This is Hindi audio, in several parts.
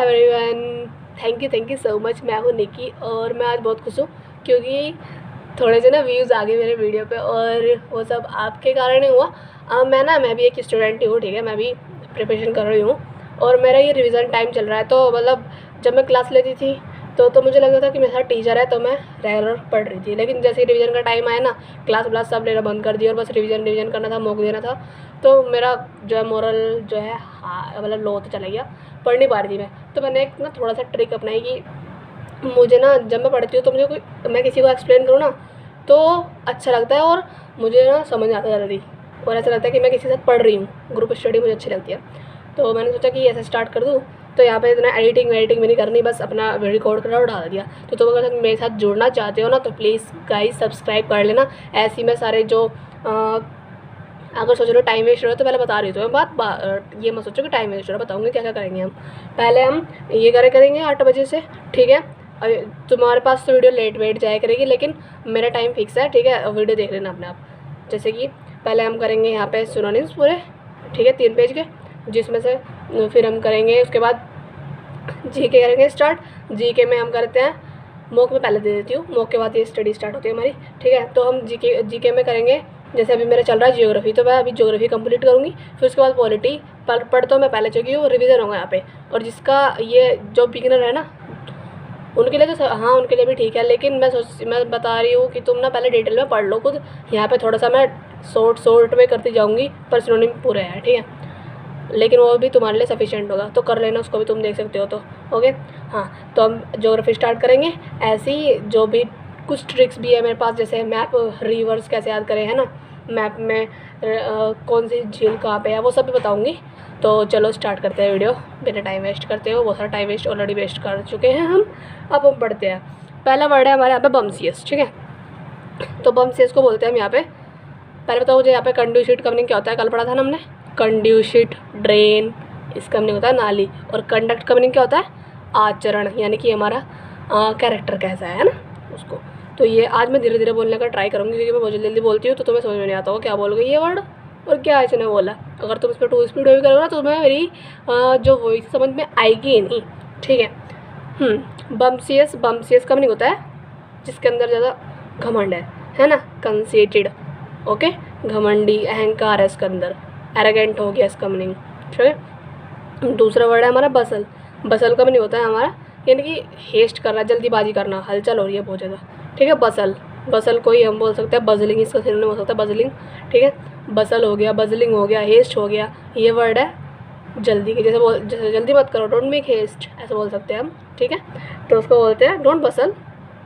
Everyone, thank you so much. मैं हूँ निकी और मैं आज बहुत खुश हूँ क्योंकि थोड़े से ना व्यूज़ आ गए मेरे वीडियो पे और वो सब आपके कारण ही हुआ। मैं भी एक स्टूडेंट ही हूँ, ठीक है। मैं भी प्रिपरेशन कर रही हूँ और मेरा ये रिवीजन टाइम चल रहा है। तो मतलब जब मैं क्लास लेती थी तो मुझे लगता था कि मेरे साथ टीचर है तो मैं रेगुलर पढ़ रही थी, लेकिन जैसे ही रिवीजन का टाइम आया ना, क्लास व्लास सब लेना बंद कर दिया और बस रिवीजन करना था, मॉक देना था। तो मेरा जो है मोरल जो है मतलब लो तो चला गया, पढ़ नहीं पा रही थी मैं। तो मैंने एक ना थोड़ा सा ट्रिक अपनाई कि मुझे ना जब मैं पढ़ती हूँ तो मुझे मैं किसी को एक्सप्लेन करूँ ना तो अच्छा लगता है और मुझे ना समझ आता है जल्दी, और ऐसा लगता है कि मैं किसी के साथ पढ़ रही हूँ। ग्रुप स्टडी मुझे अच्छी लगती है। तो मैंने सोचा कि ऐसे स्टार्ट कर दूँ। तो यहाँ पे इतना एडिटिंग भी नहीं करनी, बस अपना रिकॉर्ड करना और डाल दिया। तो तुम अगर मेरे साथ जुड़ना चाहते हो ना तो प्लीज़ गाइस सब्सक्राइब कर लेना। ऐसे ही मैं सारे जो अगर सोच रहे हो टाइम वेस्ट हो रहा है तो पहले बता रही हूँ मैं ये मत सोचो कि टाइम वेस्ट हो रहा है। बताऊँगी क्या क्या करेंगे हम। पहले हम ये करेंगे 8 बजे से, ठीक है। तुम्हारे पास तो वीडियो लेट वेट जाया करेगी, लेकिन मेरा टाइम फिक्स है, ठीक है। वीडियो देख लेना अपने आप। जैसे कि पहले हम करेंगे यहाँ पे सिनोनिम्स पूरे, ठीक है, 3 पेज के, जिसमें से फिर हम करेंगे उसके बाद जीके करेंगे स्टार्ट। जीके में हम करते हैं मॉक में पहले दे देती हूँ, मॉक के बाद ये स्टडी स्टार्ट होती है हमारी, ठीक है। तो हम जीके में करेंगे, जैसे अभी मेरा चल रहा है जियोग्राफी, तो मैं अभी जियोग्राफी कंप्लीट करूँगी। फिर उसके बाद पॉलिटी पढ़ तो मैं पहले चुकी हूँ, रिवीजन होगा यहाँ पे। और जिसका ये जो बिगिनर है ना उनके लिए तो हाँ, उनके लिए भी ठीक है, लेकिन मैं बता रही हूँ कि तुम ना पहले डिटेल में पढ़ लो खुद। यहाँ पे थोड़ा सा मैं शॉर्ट में करती जाऊँगी, पर सिनोनिम पूरे हैं, ठीक है। लेकिन वो भी तुम्हारे लिए सफिशिएंट होगा, तो कर लेना, उसको भी तुम देख सकते हो तो ओके। हाँ, तो हम ज्योग्राफी स्टार्ट करेंगे। ऐसे ही जो भी कुछ ट्रिक्स भी है मेरे पास, जैसे मैप रिवर्स कैसे याद करें, है ना, मैप में कौन सी झील कहाँ पे है, वो सब भी बताऊँगी। तो चलो स्टार्ट करते हैं वीडियो बिना टाइम वेस्ट करते हो। बहुत सारा टाइम वेस्ट ऑलरेडी वेस्ट कर चुके हैं हम। अब हम पढ़ते हैं। पहला वर्ड है हमारे यहाँ पे बमसियस, ठीक है। तो बमसियस को बोलते हैं हम यहाँ पे। पहले बताओ मुझे यहाँ पे कंड्यूसिट का मीनिंग क्या होता है, कल पढ़ा था ना हमने। कंड्यूसिट ड्रेन, इसका मीनिंग होता है नाली। और कंडक्ट का मीनिंग क्या होता है, आचरण, यानी कि हमारा कैरेक्टर कैसा है ना, उसको। तो ये आज मैं धीरे धीरे बोलने का ट्राई करूँगी क्योंकि मैं बहुत जल्दी बोलती हूँ तो तुम्हें समझ में नहीं आता होगा क्या बोल गई ये वर्ड और क्या इसने बोला। अगर तुम इस पर 2 स्पीड भी करोगे ना तो तुम्हें मेरी जो वॉइस समझ में आएगी ही नहीं, ठीक है। बमसियस का मीनिंग होता है जिसके अंदर ज़्यादा घमंड है ना, कंसेटेड, ओके। घमंडी, अहंकार है इसके अंदर, एरोगेंट हो गया इसका मीनिंग, ठीक है। दूसरा वर्ड है हमारा बसल का मीनिंग होता है हमारा, यानी कि हेस्ट करना, जल्दीबाजी करना, हलचल हो रही है बहुत ज़्यादा, ठीक है। बसल को ही हम बोल सकते हैं बजलिंग, इसका सिनोनिम हो सकता है बजलिंग, ठीक है। बसल हो गया, बजलिंग हो गया, हेस्ट हो गया। ये वर्ड है जल्दी के, जैसे जल्दी मत करो, डोंट मेक हेस्ट, ऐसे बोल सकते हैं हम, ठीक है। तो उसको बोलते हैं डोंट बसल,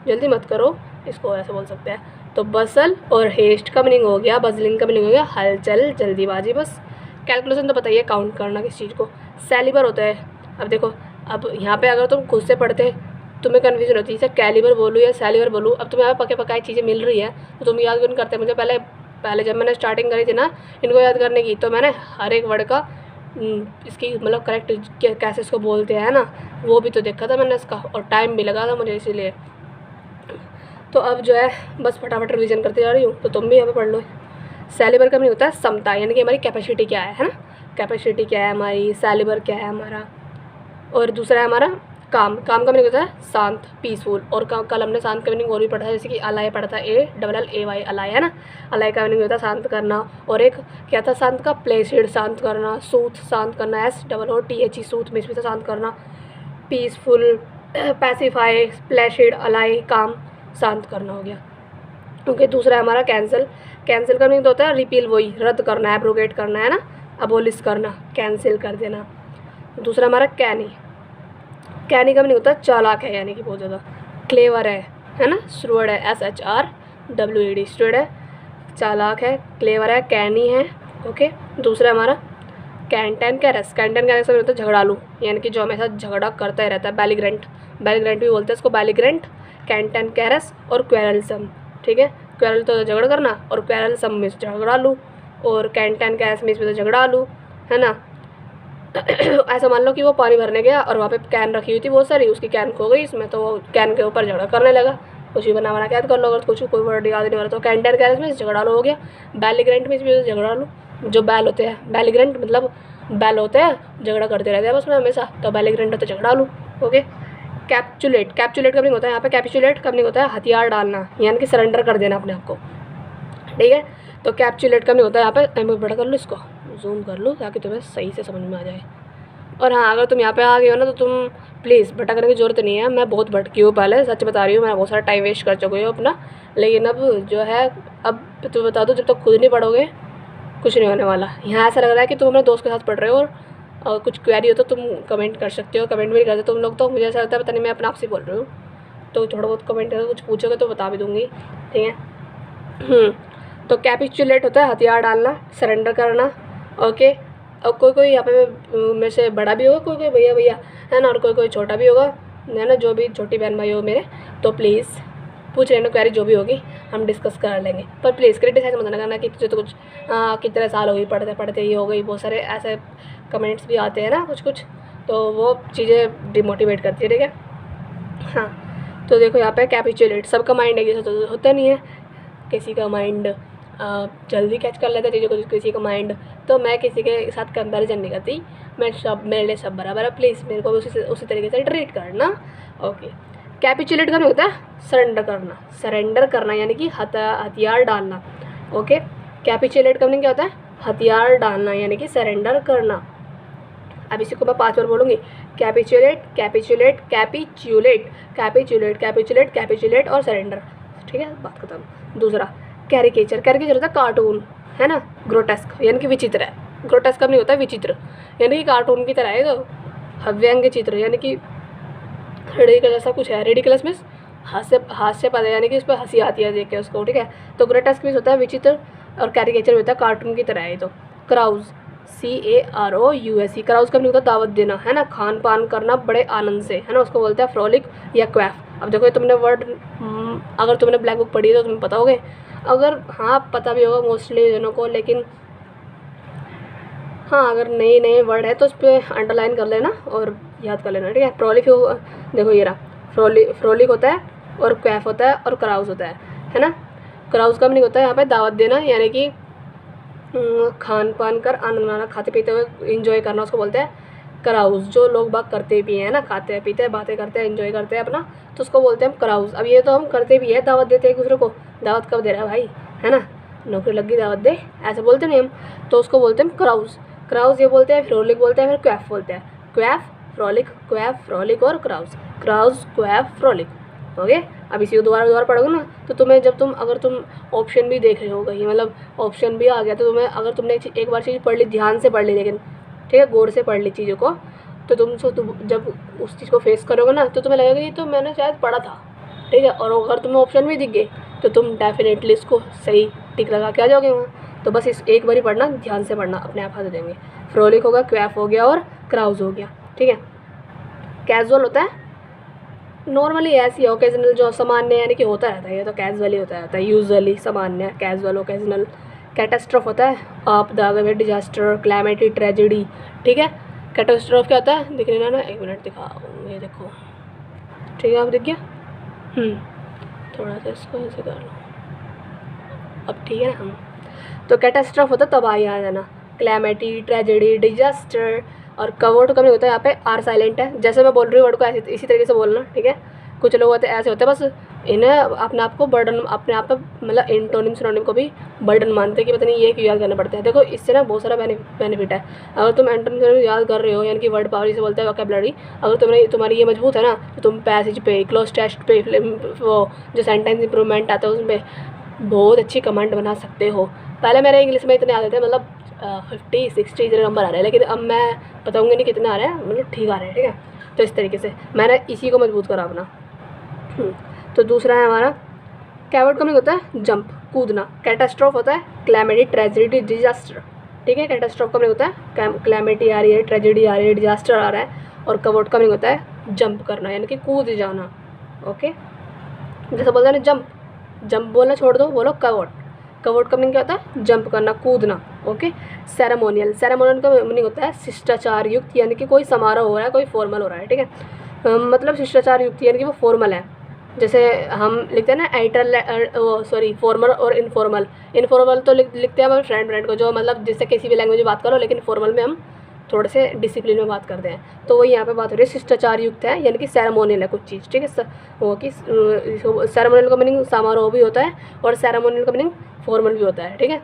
जल्दी मत करो, इसको ऐसे बोल सकते हैं। तो बसल और हेस्ट का मीनिंग हो गया, बजलिंग का मीनिंग हो गया हलचल, जल्दीबाजी। बस कैलकुलेशन तो बताइए, काउंट करना किस चीज़ को। सैलिबर होता है, अब देखो, अब यहाँ पे अगर तुम खुद से पढ़ते तुम्हें कन्फ्यूजन होती है जैसे कैलिबर बोलूँ या सैलिबर बोलूँ। अब तुम्हें यहाँ पे पकाई चीज़ें मिल रही है तो तुम याद क्यों नहीं करते। मुझे पहले जब मैंने स्टार्टिंग करी थी ना इनको याद करने की, तो मैंने हर एक वर्ड का इसकी मतलब करेक्ट कैसे इसको बोलते हैं ना, वो भी तो देखा था मैंने इसका, और टाइम भी लगा था मुझे इसीलिए। तो अब जो है बस फटाफट रिवीजन करते जा रही हूँ, तो तुम भी यहाँ पे पढ़ लो। सैलिबर का मीनिंग होता है क्षमता, यानी कि हमारी कैपेसिटी क्या है ना, कैपेसिटी क्या है हमारी, सैलिबर क्या है हमारा। और दूसरा है हमारा काम का मीनिंग होता है शांत, पीसफुल। और कल हमने शांत का मीनिंग और भी पढ़ा है, जैसे कि अलाय पढ़ा था, ALLAY, अलाय है ना। अलाय का मीनिंग होता है शांत करना। और एक क्या था शांत का, प्लेसिड, शांत करना। सूथ, शांत करना, SOOTHE, सूथ में इसमें शांत करना। पीसफुल, पैसिफाई, प्लेसिड, अलाय, काम, शांत करना हो गया, ओके। दूसरा है हमारा कैंसिल का मीनिंग होता है रिपील, वही रद्द करना, एब्रोगेट करना, है ना, अबोलिश करना, कैंसिल कर देना। दूसरा हमारा कैनी का मीनिंग होता है चालाक है, यानी कि बहुत ज़्यादा क्लेवर है ना। श्रूड है, SHRWED, श्रूड है, चालाक है, क्लेवर है, कैनी है, ओके। दूसरा हमारा कैरेस का मीनिंग होता है झगड़ालू, यानी कि जो हमेशा झगड़ा करता ही रहता है। बैलिग्रेंट भी बोलते हैं इसको, बैलिग्रेंट, कैरेस और क्वेरलसम, ठीक है। क्वेरल तो झगड़ा करना और क्वेरलसम में झगड़ालू, और कैरेस में इसमें तो झगड़ालू, है ना। ऐसा मान लो कि वो पानी भरने गया और वहाँ पे कैन रखी हुई थी बहुत सारी, उसकी कैन खो गई इसमें, तो वो कैन के ऊपर झगड़ा करने लगा। कुछ भी बना के याद कर लो, अगर कुछ कोई वर्ड याद नहीं हो रहा तो कैरेस में झगड़ालू हो गया। बैलिग्रेंट में इसमें झगड़ालू, जो बैल होते हैं, बैलिग्रेंट मतलब बैल होते हैं, झगड़ा करते रहते हैं बस में हमेशा, तो बैलेग्रेंट होता है झगड़ा लूँ। ओके। कैप्चुलेट, कैप्चुलेट का मीनिंग होता है यहाँ पे, कैप्चुलेट का मीनिंग होता है हथियार डालना, यानी कि सरेंडर कर देना अपने आप को, ठीक है। तो कैप्चुलेट का मीनिंग होता है यहाँ पे, मैं बड़ा कर लूँ इसको, जूम कर लूँ ताकि तुम्हें सही से समझ में आ जाए। और हाँ, अगर तुम यहाँ पे आ गए हो ना तो तुम प्लीज़ भटकने की ज़रूरत नहीं है, मैं बहुत भटकी हूँ पहले, सच बता रही हूँ, मैं बहुत सारा टाइम वेस्ट कर चुकी हूँ अपना, लेकिन अब जो है, अब तो बता दो, जब तक खुद नहीं पढ़ोगे कुछ नहीं होने वाला। यहाँ ऐसा लग रहा है कि तुम अपने दोस्त के साथ पढ़ रहे हो, और कुछ क्वेरी हो तो तुम कमेंट कर सकते हो, कमेंट भी नहीं करते तुम लोग, तो मुझे ऐसा लगता है पता नहीं मैं अपने आप से बोल रही हूँ, तो थोड़ा बहुत कमेंट करो, कुछ पूछोगे तो बता भी दूँगी, ठीक है। तो कैपिचुलेट होता है हथियार डालना, सरेंडर करना, ओके। और कोई यहाँ पे में से बड़ा भी होगा, कोई भैया भैया है ना, और कोई छोटा भी होगा, है ना, जो भी छोटी बहन भाई हो मेरे, तो प्लीज़ पूछ लेना, क्वेरी जो भी होगी हम डिस्कस कर लेंगे, पर प्लीज़ क्रिटिसाइज मत करना कि तुझे तो कुछ कितने साल हो गई पढ़ते पढ़ते ये हो गई, बहुत सारे ऐसे कमेंट्स भी आते हैं ना कुछ, तो वो चीज़ें डिमोटिवेट करती है, ठीक है। हाँ, तो देखो यहाँ पे कैपिचुलेट, सबका माइंड एक जैसा तो होता नहीं है, किसी का माइंड जल्दी कैच कर लेता है चीज़ों को, किसी का माइंड, तो मैं किसी के साथ कंपैरिजन नहीं करती, मैं सब, मेरे लिए सब बराबर है, प्लीज़ मेरे को उसी तरीके से ट्रीट करना, ओके। कैपिचुलेट का भी होता है सरेंडर करना, सरेंडर करना यानी कि हथियार डालना, ओके। कैपिचुलेट का मीनिंग क्या होता है, हथियार डालना यानी कि सरेंडर करना। अब इसी को मैं 5 बार बोलूँगी, capitulate, capitulate, capitulate, capitulate, capitulate, capitulate और सरेंडर, ठीक है, बात खत्म। दूसरा कैरिकेचर, कैरिकेचर होता है कार्टून, है ना, ग्रोटेस्क यानी कि विचित्र है, ग्रोटेस्क का नहीं होता है विचित्र, यानी कि कार्टून की तरह है, तो हव्यंग्य चित्र यानी कि रेडिकलस ऐसा कुछ है, रेडिकलस मीन्स हास्यपद है, यानी कि उस पर हंसी आती है देख के उसको, ठीक है। तो ग्रोटेस्क मीन्स होता है विचित्र, और कैरिकेचर होता है कार्टून की तरह है। तो क्राउज, CAROUSE, क्राउज का मीनिंग होता है दावत देना, है ना, खान पान करना बड़े आनंद से, है ना, उसको बोलते हैं फ्रॉलिक या क्वैफ। अब देखो ये तुमने वर्ड, अगर तुमने ब्लैक बुक पढ़ी है तो तुम्हें पता होगे, अगर हाँ पता भी होगा मोस्टली जनों को, लेकिन हाँ अगर नए नए वर्ड है तो उस पर अंडरलाइन कर लेना और याद कर लेना, ठीक है। फ्रॉलिक देखो ये रहा, फ्रॉलिक होता है, और क्वैफ होता है, और क्राउज होता है ना। क्राउज का मीनिंग होता है यहाँ पे दावत देना, यानी कि खान पान कर आनंद माना, खाते पीते हुए इंजॉय करना, उसको बोलते हैं क्राउज। जो लोग बाग करते भी हैं ना, खाते हैं पीते हैं बातें करते हैं एंजॉय करते हैं अपना, तो उसको बोलते हैं हम क्राउज। अब ये तो हम करते भी है, दावत देते हैं एक दूसरे को, दावत कब दे रहा है भाई, है ना, नौकरी लग गई दावत दे, ऐसे बोलते नहीं हम, तो उसको बोलते हैं क्राउज। क्राउज ये बोलते हैं, फ्रॉलिक बोलते हैं, फिर क्वैफ बोलते हैं, क्वैफ फ्रॉलिक, क्वैफ फ्रॉलिक और क्राउज, क्राउज क्वैफ फ्रॉलिक, ओके। अब इसी को दोबारा पढ़ोगे ना, तो तुम्हें जब अगर तुम ऑप्शन भी देख रहे हो कहीं, मतलब ऑप्शन भी आ गया, तो तुम्हें अगर तुमने एक बार चीज़ पढ़ ली, ध्यान से पढ़ ली, लेकिन ठीक है गौर से पढ़ ली चीज़ों को, तो तुम जब उस चीज़ को फेस करोगे ना, तो तुम्हें लगेगा ये तो मैंने शायद पढ़ा था, ठीक है। और अगर तुम्हें ऑप्शन भी दिख गए तो तुम डेफिनेटली इसको सही टिक लगा के आ जाओगे वहाँ। तो बस इस एक बार ही पढ़ना, ध्यान से पढ़ना, अपने आप हाथ देंगे। फ्रॉलिक होगा, क्वैफ हो गया और क्राउज हो गया, ठीक है। कैजुअल होता है नॉर्मली ऐसी, ओकेजनल जो सामान्य यानी कि होता रहता है, ये तो कैजुअली होता रहता है, यूजुअली सामान्य, कैजुअल ओकेजनल। कैटास्ट्रोफ होता है आपदा, डिजास्टर, क्लाइमेटी, ट्रेजेडी, ठीक है। कैटास्ट्रोफ क्या होता है, दिख रहा है ना, एक मिनट दिखाओ, ये देखो, ठीक है, आप दिख गया, थोड़ा सा इसको ऐसे कर लो, अब ठीक है ना। तो कैटास्ट्रोफ होता है तबाही आ जाना, क्लैमिटी, ट्रेजेडी, डिजास्टर। और कवर्ड का भी होता है यहाँ पे आर साइलेंट है, जैसे मैं बोल रही हूँ वर्ड को ऐसे इसी तरीके से बोलना, ठीक है। कुछ लोग होते हैं ऐसे होते हैं, बस इन्हें अपने आप को बर्डन, अपने आप पर मतलब इंटोनिम सिनोनिम को भी बर्डन मानते हैं कि पता नहीं ये क्यों याद करना पड़ता है। देखो इससे ना बहुत सारा बेनिफिट है। अगर तुम एंटोनिम सिनोनिम याद कर रहे हो, यानी कि वर्ड पावर जिसे बोलते हैं वोकैबुलरी, अगर तुम्हारी ये मजबूत है ना, तो तुम पैसेज पे, क्लोज टेस्ट पे, वो जो सेंटेंस इंप्रूवमेंट आता है उसमें बहुत अच्छी कमांड बना सकते हो। पहले मेरे इंग्लिश में इतने आते थे, मतलब 50-60 इतने नंबर आ रहे हैं, लेकिन अब मैं बताऊँगी नहीं कितने आ रहे हैं, मतलब ठीक आ रहे हैं, ठीक है। तो इस तरीके से मैंने इसी को मजबूत करा अपना। तो दूसरा है हमारा कैवर्ड का मीनिंग होता है जंप, कूदना। कैटास्ट्रोफ होता है क्लैमिटी, ट्रेजेडी, डिजास्टर, ठीक है। कैटास्ट्रोफ का मीनिंग होता है क्लैमिटी आ रही है, ट्रेजेडी आ रही है, डिजास्टर आ रहा है। और कवर्ड का मीनिंग होता है जंप करना, यानी कि कूद जाना, ओके। जैसे बोलते हैं ना जंप, जंप बोलना छोड़ दो, बोलो कवर्ड। कवर्ड का मीनिंग क्या होता है, जंप करना, कूदना, ओके। सेरेमोनियल, सेरेमोनियल का मीनिंग होता है शिष्टाचार युक्त, यानी कि कोई समारोह हो रहा है, कोई फॉर्मल हो रहा है, ठीक है। मतलब शिष्टाचार युक्त यानी कि वो फॉर्मल है। जैसे हम लिखते हैं ना फॉर्मल और इनफॉर्मल। इनफॉर्मल तो लिखते हैं हम फ्रेंड को, जो मतलब जिससे किसी भी लैंग्वेज में बात करो, लेकिन फॉर्मल में हम थोड़े से डिसिप्लिन में बात करते हैं। तो वही यहाँ पे बात हो रही है शिष्टाचार युक्त है, यानी कि सेरेमोनियल है कुछ चीज़, ठीक है। वो कि सेरेमोनियल का मीनिंग समारोह भी होता है और सेरेमोनियल का मीनिंग फॉर्मल भी होता है, ठीक है।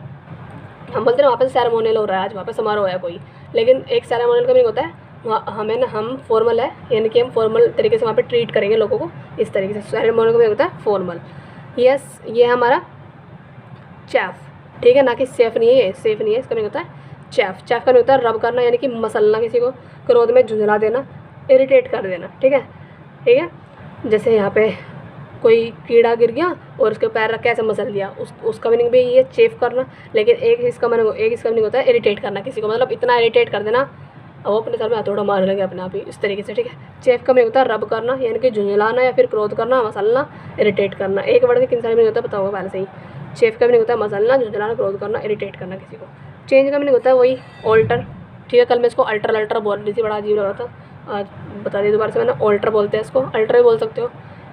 हम बोलते हैं वहाँ पे सेरेमोनियल हो रहा है, आज वहाँ पे समारोह है कोई, लेकिन एक सेरेमोनियल का मीनिंग होता है हमें ना, हम फॉर्मल है, यानी कि हम फॉर्मल तरीके से वहाँ पे ट्रीट करेंगे लोगों को, इस तरीके से। सेरेमोनियल का मीनिंग होता है फॉर्मल। यस, ये हमारा चेफ, ठीक है, ना कि सेफ नहीं है, सेफ नहीं है, इसका मीनिंग होता है चेफ। चेफ का मीनिंग होता है रब करना, यानी कि मसलना, किसी को क्रोध में झुंझला देना, इरिटेट कर देना, ठीक है, ठीक है। जैसे यहाँ पे कोई कीड़ा गिर गया और उसके पैर रख के ऐसे मसल दिया, उसका मीनिंग भी ये चेफ करना, लेकिन एक इसका मीनिंग होता है इरिटेट करना किसी को, मतलब इतना इरिटेट कर देना वो अपने सर में हथौड़ा मारने लगे अपने आप ही, इस तरीके से, ठीक है। चेफ का मीनिंग होता है रब करना, यानी कि झुंझलाना या फिर क्रोध करना, मसलना, इरिटेट करना। एक वर्ड के किन सारे मीनिंग होता है बताओगे पहले से ही। चेफ का मीनिंग होता है मसलना, झुंझलाना, क्रोध करना, इरिटेट करना किसी को। चेंज का मीनिंग होता है वही ऑल्टर, ठीक है। कल मैं इसको अल्टर बोल रही थी, बड़ा अजीब लग रहा था, आज बता दी दोबारा से मैंने, ऑल्टर बोलते हैं इसको, अल्टर भी बोल सकते हो,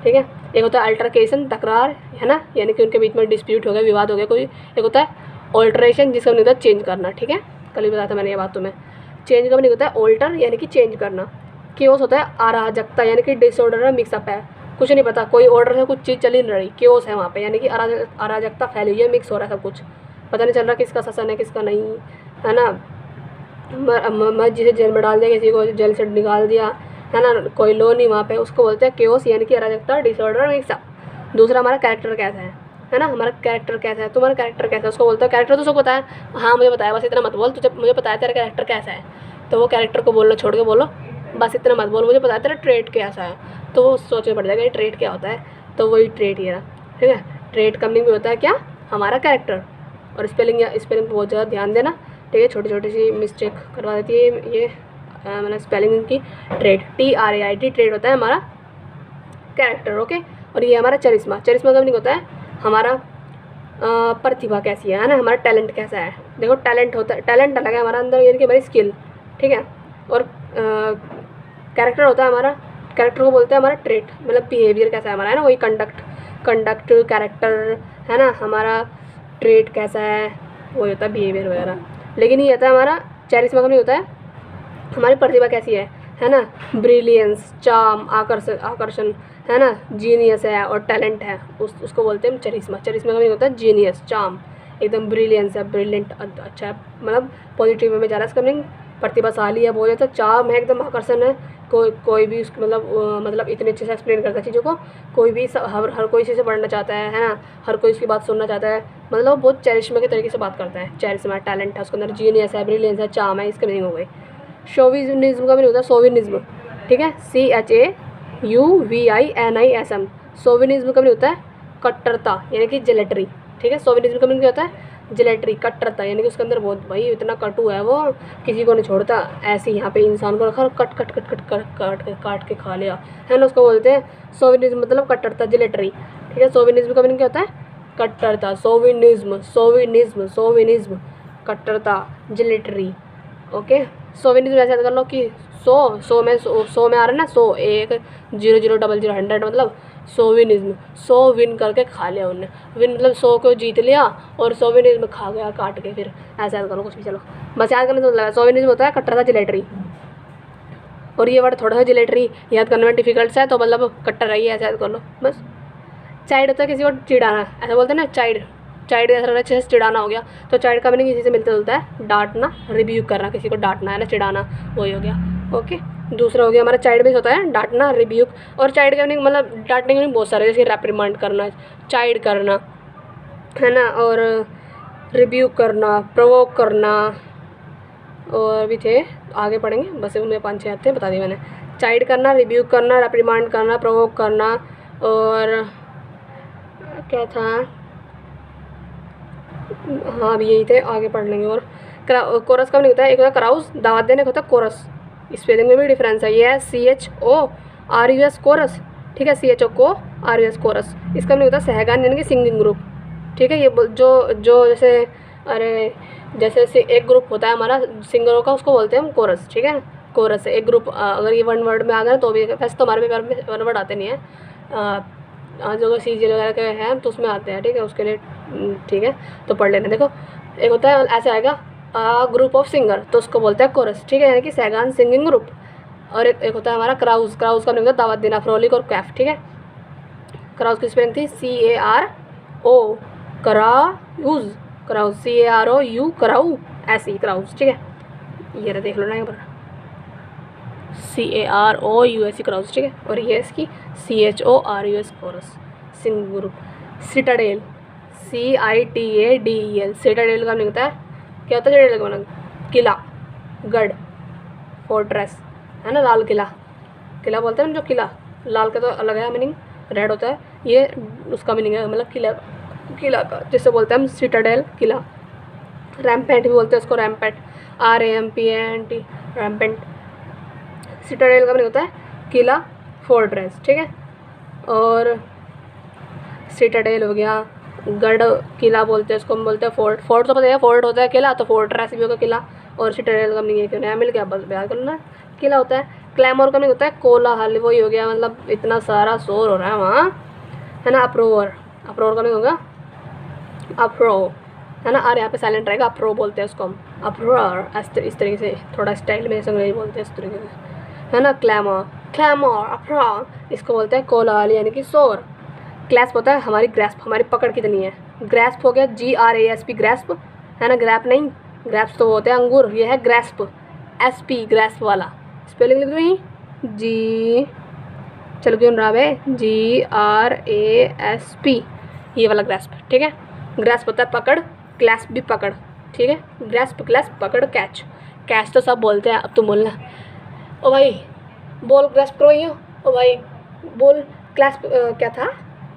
ठीक है। एक होता है अल्टरकेशन, तकरार, है ना, यानी कि उनके बीच में डिस्प्यूट हो गया, विवाद हो गया कोई। एक होता है ऑल्टरेशन, जिसका मीनिंग होता है चेंज करना, ठीक है, कल भी बताया था मैंने ये बात तुम्हें। चेंज का मीनिंग होता है ऑल्टर, यानी कि चेंज करना। केओस होता है अराजकता, यानी कि डिसऑर्डर है, मिक्सअप है, कुछ नहीं पता, कोई ऑर्डर से कुछ चीज़ चल ही नहीं रही, केओस है वहाँ पे, यानी कि अराजकता फैली हुई है, मिक्स हो रहा है सब कुछ, पता नहीं चल रहा किसका शासन है किसका नहीं, है ना। जिसे जेल में डाल दिया, किसी को जेल से निकाल दिया, है ना, कोई लो नहीं वहाँ पे, उसको बोलते हैं केओस, यानी कि अराजकता, डिसऑर्डर, मिक्सअप। दूसरा हमारा कैरेक्टर कैसा है ना, हमारा कैरेक्टर कैसा है, तुम्हारा कैरेक्टर कैसा है, उसको बोलते हैं कैरेक्टर। तो सबको पता है, हाँ मुझे बताया, बस इतना मत बोल, तुझे मुझे पता है तेरा कैरेक्टर कैसा है, तो वो कैरेक्टर को बोलना छोड़ के बोलो बस इतना मत बोल, मुझे पता है तेरा ट्रेट कैसा है, तो वो सोचना पड़ जाएगा ये ट्रेट क्या होता है, तो वही ट्रेट ये रहा, ठीक है। ट्रेट का मीनिंग भी होता है क्या, हमारा कैरेक्टर। और स्पेलिंग पर बहुत ज़्यादा ध्यान देना, ठीक है, छोटी छोटी सी मिस्टेक करवा देती है ये मतलब स्पेलिंग की। ट्रेट, TRAIT, ट्रेट होता है हमारा कैरेक्टर, ओके। और ये हमारा चरिश्मा, चरिश्मा का मीनिंग होता है हमारा प्रतिभा कैसी है ना, हमारा टैलेंट कैसा है। देखो टैलेंट होता है, टैलेंट अलग है हमारा अंदर, यानी कि हमारी स्किल, ठीक है। और कैरेक्टर होता है हमारा, कैरेक्टर को बोलते हैं हमारा ट्रेट, मतलब बिहेवियर कैसा है हमारा, है ना, वही कंडक्ट कैरेक्टर, है ना, हमारा ट्रेट कैसा है वही होता है बिहेवियर वगैरह। लेकिन ये होता है हमारा चरिश्मा का नहीं होता है हमारी प्रतिभा कैसी है ना, ब्रिलियंस, चार्म, आकर्षण, है ना, जीनियस है और टैलेंट है, उसको बोलते हैं चरिश्मा। चरिश्मा का मीनिंग होता है जीनियस, चार्म, एकदम ब्रिलियंस है, ब्रिलियंट, अच्छा है, मतलब पॉजिटिव में जा रहा है इसका मीनिंग। प्रतिभाशाली है, बहुत ज़्यादा चार्म है, एकदम आकर्षण है, कोई भी उसको मतलब इतने अच्छे से एक्सप्लेन करता है चीज़ों को, कोई भी हर कोई इसी से पढ़ना चाहता है ना, हर कोई इसकी बात सुनना चाहता है, मतलब बहुत चरिश्मा के तरीके से बात करता है। चरिश्मा, टैलेंट है उसके अंदर, जीनियस है, ब्रिलियंस है, चार्म है, इसका मीनिंग हो गई। शोविनिज्म का मीनिंग होता है शोविनिज्म, ठीक है, CHAUVINISM। शोविनिज्म का मीनिंग होता है कट्टरता, यानी कि जेलेटरी, ठीक है। शोविनिज्म का मीनिंग क्या होता है, जेलेटरी, कट्टरता, यानी कि उसके अंदर बहुत, भाई इतना कटु है वो, किसी को नहीं छोड़ता, ऐसे यहाँ पे इंसान को रखा काट के खा लिया, है ना, उसको बोलते हैं शोविनिज्म, मतलब कट्टरता, जेलेटरी, ठीक है। शोविनिज्म का मीनिंग क्या होता है, कट्टरता, शोविनिज्म, कट्टरता, जेलेटरी, ओके। शोविनिज्म ऐसे कर लो कि सौ में आ रहा है ना, 100, 1, 0, 0, 0, 0, 100, मतलब शोविनिज्म, 100 विन करके खा लिया उनने, विन मतलब 100 को जीत लिया और शोविनिज्म खा गया काट के, फिर ऐसा याद करो कुछ भी, चलो बस याद करने से मतलब है। शोविनिज्म होता है कट्टरता, जिलेटरी, और ये वर्ड थोड़ा सा जिलेटरी याद करने में डिफिकल्ट है, तो मतलब कट्टर रही है, ऐसा याद कर लो बस। चाइड होता है किसी को चिढ़ाना, ऐसा बोलते हैं ना, चाइड ऐसा लग रहा है अच्छे से चिढ़ाना हो गया, तो चाइड का मीनिंग इसी से मिलता जुलता है, डांटना, रिब्यूक करना, किसी को डांटना है ना, चिढ़ाना, वही हो गया, ओके। दूसरा हो गया हमारा चाइल्ड बेस होता है डांटना, रिब्यूक, और चाइल्ड का मीनिंग मतलब डांटने के मीनिंग बहुत सारे, जैसे रेप्रिमांड करना, चाइल्ड करना, है ना, और रिब्यूक करना, प्रोवोक करना, और भी थे आगे पढ़ेंगे, बस उनमें 5-6 आते हैं, बता दिए मैंने। चाइल्ड करना, रिब्यूक करना, रेप्रिमांड करना, प्रोवोक करना, और क्या था, हाँ अभी यही थे, आगे पढ़ लेंगे। और कोरस का नहीं होता है, एक होता है क्राउस, दावत देने का होता है कोरस, स्पेलिंग में भी डिफरेंस है, ये है CHORUS कोरस, ठीक है, CHORUS कोरस। इसका नहीं होता है सहगान, यानी कि सिंगिंग ग्रुप, ठीक है। ये जो जैसे जैसे एक ग्रुप होता है हमारा सिंगरों का, उसको बोलते हैं हम कोरस, ठीक है। कोरस है एक ग्रुप, अगर ये 1 वर्ड में आ गया तो भी, वैसे तो हमारे पेपर में 1 वर्ड आते नहीं है, जो सीजीएल वगैरह के हैं तो उसमें आते हैं, ठीक है, उसके लिए ठीक है, तो पढ़ लेना। देखो एक होता है ऐसे आएगा ग्रुप ऑफ सिंगर, तो उसको बोलते हैं कोरस, ठीक है, यानी कि सैगान सिंगिंग ग्रुप। और एक होता है हमारा क्राउज, क्राउज का मतलब होता है दावत देना, फ्रोलिक और कैफ, ठीक है। क्राउज की स्पेलिंग थी CARO, क्राउज, क्राउज CAROU, क्राउ, ऐसी क्राउज, ठीक है। ये देख लो ना यहाँ पर CAROUS क्राउज, ठीक है। और ये इसकी CHORUS chorus, singing group. Citadel, CITADEL, citadel का मतलब होता है, क्या होता है सिटाडेल का मतलब? किला, गढ़, फोर्ट्रेस, है ना, लाल किला, किला बोलते हैं ना जो किला, लाल का तो अलग है मीनिंग, रेड होता है, ये उसका मीनिंग है, मतलब किला, किला का, जिससे बोलते हैं हम सिटाडेल, किला। रैम्पेंट भी बोलते हैं उसको, रैम्पेंट, RAMPANT, रैम्पेंट। सिटाडेल का मीनिंग होता है किला, फोर्ट्रेस, ठीक है। और सिटाडेल हो गया, गढ़, किला बोलते हैं उसको, हम बोलते हैं फोर्ट, फोर्ट तो पता है, फोर्ट होता है किला, तो फोर्ट्रेस भी होगा किला, और सिटाडेल का मीनिंग है, क्यों नया मिल गया, बस बयान कर लेना, किला होता है। क्लैमोर का मीनिंग होता है कोलाहल, वही हो गया, मतलब इतना सारा शोर हो रहा है वहाँ, है ना। अप्रोवर, अप्रोवर का मीनिंग होगा अप्रो, है ना, और यहाँ पे साइलेंट रहेगा, अप्रो बोलते हैं उसको हम, अप्रोर, इस तरीके से, थोड़ा स्टाइल में अंग्रेजी बोलते हैं इस तरीके से, है ना। क्लैमोर, क्लैमोर, अप्रो, इसको बोलते हैं कोलाहल यानी कि शोर। ग्रैस्प होता है हमारी ग्रैस्प, हमारी पकड़ कितनी है, ग्रैस्प हो गया GRASP, ग्रैस्प, है ना, ग्रैप नहीं, ग्रैप्स तो होते हैं अंगूर, ये है ग्रैस्प, SP, ग्रैस्प वाला, स्पेलिंग लिख दो यहीं, जी, चलो क्यों रहा है, GRASP, ये वाला ग्रैस्प, ठीक है। ग्रैस्प होता है पकड़, ग्रैस्प भी पकड़, ठीक है, ग्रैस्प, ग्रैस्प, पकड़, कैच, कैच तो सब बोलते हैं, अब तुम बोलना, ओ भाई बोल ग्रैस्प करो यो, ओ भाई बोल क्लैस्प, क्या था,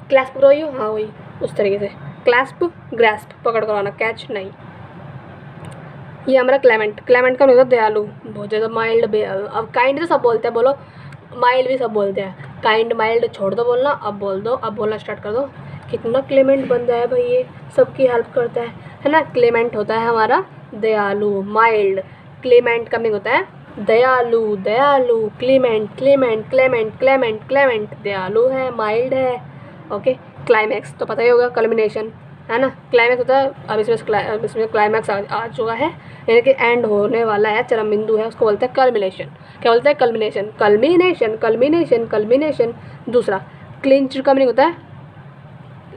क्लैस्प करो यो, हाँ वही उस तरीके से, क्लैस्प, ग्रैस्प, पकड़ करवाना, कैच नहीं। ये हमारा क्लेमेंट, क्लेमेंट का मतलब होता है दयालु, बहुत ज़्यादा माइल्ड, अब काइंड तो सब बोलते हैं, बोलो, माइल्ड भी सब बोलते हैं, काइंड माइल्ड छोड़ दो बोलना, अब बोल दो, अब बोलना स्टार्ट कर दो। कितना क्लेमेंट बंदा है भाई ये, सबकी हेल्प करता है ना। क्लेमेंट होता है हमारा दयालु, माइल्ड, क्लेमेंट का मीनिंग होता है दयालु, दयालु, Clement, Clement, Clement, Clement, Clement, दयालु है, माइल्ड है, ओके। क्लाइमैक्स तो पता ही होगा, कल्मिनेशन, है ना, क्लाइमैक्स होता है, अब इसमें क्लाइमैक्स आ चुका है, यानी कि एंड होने वाला है, चरम बिंदु है, उसको बोलते हैं कल्मिनेशन। क्या बोलते हैं, कल्मिनेशन, कल्मिनेशन, कल्मिनेशन, कल्मिनेशन। दूसरा क्लिंच का मीनिंग होता है